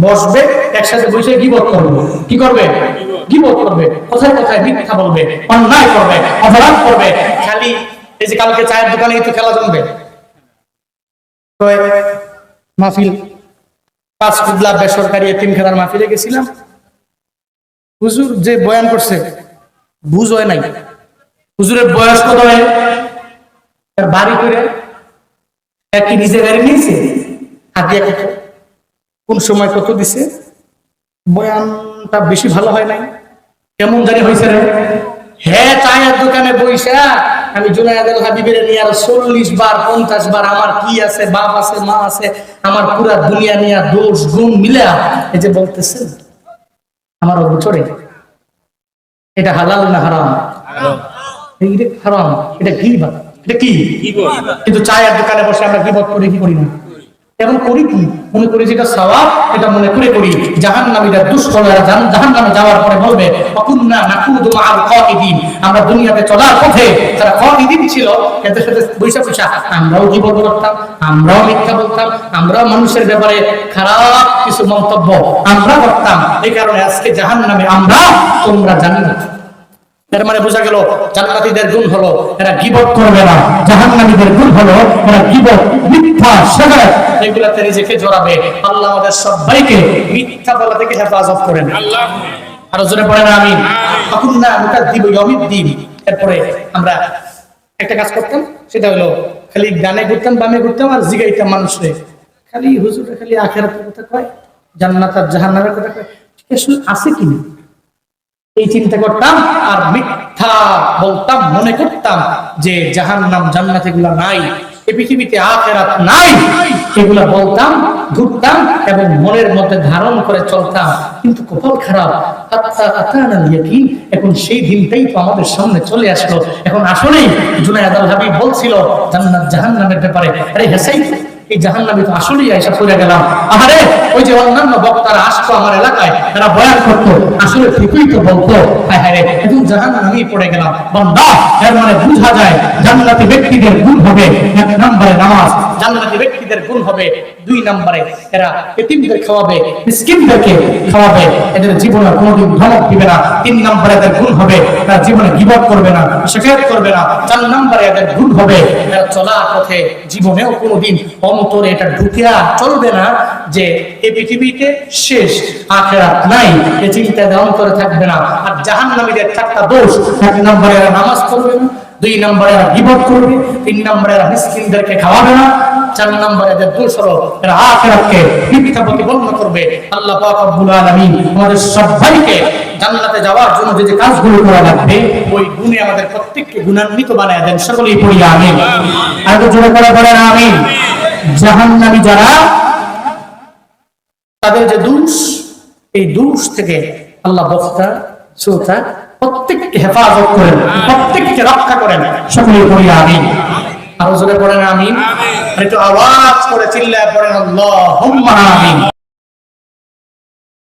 বসবে, একসাথে বসে গীবত করবে। কি করবে? গীবত করবে, কোথায় কোথায় মিথ্যা বলবে, অন্যায় করবে, অপরাধ করবে। খালি এই যে কালকে চায়ের দোকানে তো খেলা জমবে, মাহফিল, 5 কুবলা বেসরকারি এতিমখানার মাহফিলে গেছিলাম। হুজুর যে বয়ান করছে বুঝ হয় নাই। হুজুরের বয়স কত হয়, তার বাড়ি করে কি নিজে গাড়ি নিয়েছে, হাতিয়া কত, কোন সময় কত দিছে, বয়ানটা বেশি ভালো হয় নাই, কেমন জানি হয়েছে রে। হ্যাঁ চায়ের দোকানে বইসা আমি জুনায়েদুল হাবিবের নিয়ে আর 40 বার 50 বার আমার কি আছে, বাপ আছে, মা আছে, আমার পুরা দুনিয়া নিয়ে দোষ গুণ মিলা এই যে বলতেছে আমার অবচরে। এটা হালাল না হারাম? এটা হারাম। এটা গীবত। এটা কি? কিন্তু চায়ের দোকানে বসে আমরা গীবত করি কি করি না? এখন করি কি? মনে করি যেটা সওয়াব, এটা মনে করে করি। জাহান্নামীরা দুষ্কর্মীরা জাহান্নামে যাওয়ার পরে বলবে ওয়াকুন্না নাকুদু মাআল কাঈদিন, আমরা দুনিয়াতে চলার পথে যারা কাঈদিন ছিল এদের সাথে বৈশা বৈশা আমরাও গীবত করতাম, আমরাও মিথ্যা বলতাম, আমরাও মানুষের ব্যাপারে খারাপ কিছু মন্তব্য আমরা করতাম। এই কারণে আজকে জাহান্নামে আমরা, তোমরা জান্নাত। এর মানে বোঝা গেল জান্নাতীদের গুণ হলো এরা গীবত করবে না, জাহান্নামীদের গুণ হলো এরা গীবত, মিথ্যা, সিগারেট এগুলাতে নিজেকে জড়াবে। আল্লাহ আমাদের সবাইকে মিথ্যা বলা থেকে হেফাজত করেন। আল্লাহ আরো জোরে পড়েন আমিন। আকুন্না মুকাদ্দিবু ইয়াউমিদ্দিন। এরপরে আমরা একটা কাজ করতাম, সেটা হলো খালি ডানে ঘুরতাম বামে ঘুরতাম আর জিগাইতাম মানুষরে, খালি হুজুরে খালি আখিরাতের কথা কয়, জান্নাত আর জাহান্নামের কথা কয়, ঠিক আসলে আছে কিনা এই চিন্তা করতাম। আর মিথ্যা বলতাম, মনে করতাম যে জাহান্নাম জান্নাত এগুলা নাই, এই পৃথিবীতে আখিরাত নাই, এগুলা বলতাম, ঘুরতাম এবং মনের মধ্যে ধারণ করে চলতাম। কিন্তু কপাল খারাপ, আতানাল ইয়াকিন, এখন সেই দিনটাই তো আমাদের সামনে চলে আসলো। এখন আসলেই জুনায়েদ আল হাবিব বলছিল জান্নাত জাহান্নামের ব্যাপারে, আরে হেসাই এই জাহান্নামে তো আসলেই আইসা পড়ে গেলাম। আরে ওই যে অন্যান্য বক্তারা আসতো আমার এলাকায়, তারা বয়ান করতো, আসলে ঠিকই তো বলতো, হায় হায় রে এখন জাহান্নামেই পড়ে গেলাম। বান্দা, এর মানে বোঝা যায় জান্নাতি ব্যক্তিদের গুণ হবে 1 নম্বরে নামাজ, জান্নাতি ব্যক্তিদের গুণ হবে 2 নম্বরে এরা এতিমদের খাওয়াবে, মিসকিনদেরকে খাওয়াবে, এদের জীবনে কোনোদিন ধমক দিবে না। 3 নম্বরে এদের গুণ হবে এরা জীবনে গীবত করবে না, শিকায়ত করবে না। 4 নম্বরে এদের গুণ হবে এরা চলার পথে জীবনেও কোনোদিন অন্তরে এটা ঢুকিয়া চলবে না যে এই পৃথিবীতে শেষ, আখিরাত নাই, এই চিন্তা অন্তরে থাকবে না। আর জাহান্নামীদের 4টা দোষ, 1 নম্বরে এরা নামাজ পড়বে না, 2 নম্বরে এরা গীবত করবে, 3 নম্বরে এরা মিসকিনদেরকে খাওয়াবে না, 4 নম্বরে এদের দোষ হলো এরা আখিরাতকে মিথ্যা প্রতিপন্ন করবে। আল্লাহ পাক রব্বুল আলামিন আমাদের সবাইকে জান্নাতে যাওয়ার জন্য যে কাজগুলো করা লাগবে ওই গুণে আমাদের প্রত্যেককে গুণান্বিত বানায় দেন। সকলেই পড়ি আমিন। আর জোরে করে বলেন আমিন। জাহান্নামী যারা, তাদের যে দোষ, এই দোষ থেকে আল্লাহ বক্তা শ্রোতা প্রত্যেককে হেফাজত করেন, প্রত্যেককে রক্ষা করেন। সকলেই পড়ি আমিন। আরো জোরে পড়েন আমিন। আর একটু আওয়াজ করে চিল্লায় পড়েন আল্লাহুম্মা আমিন।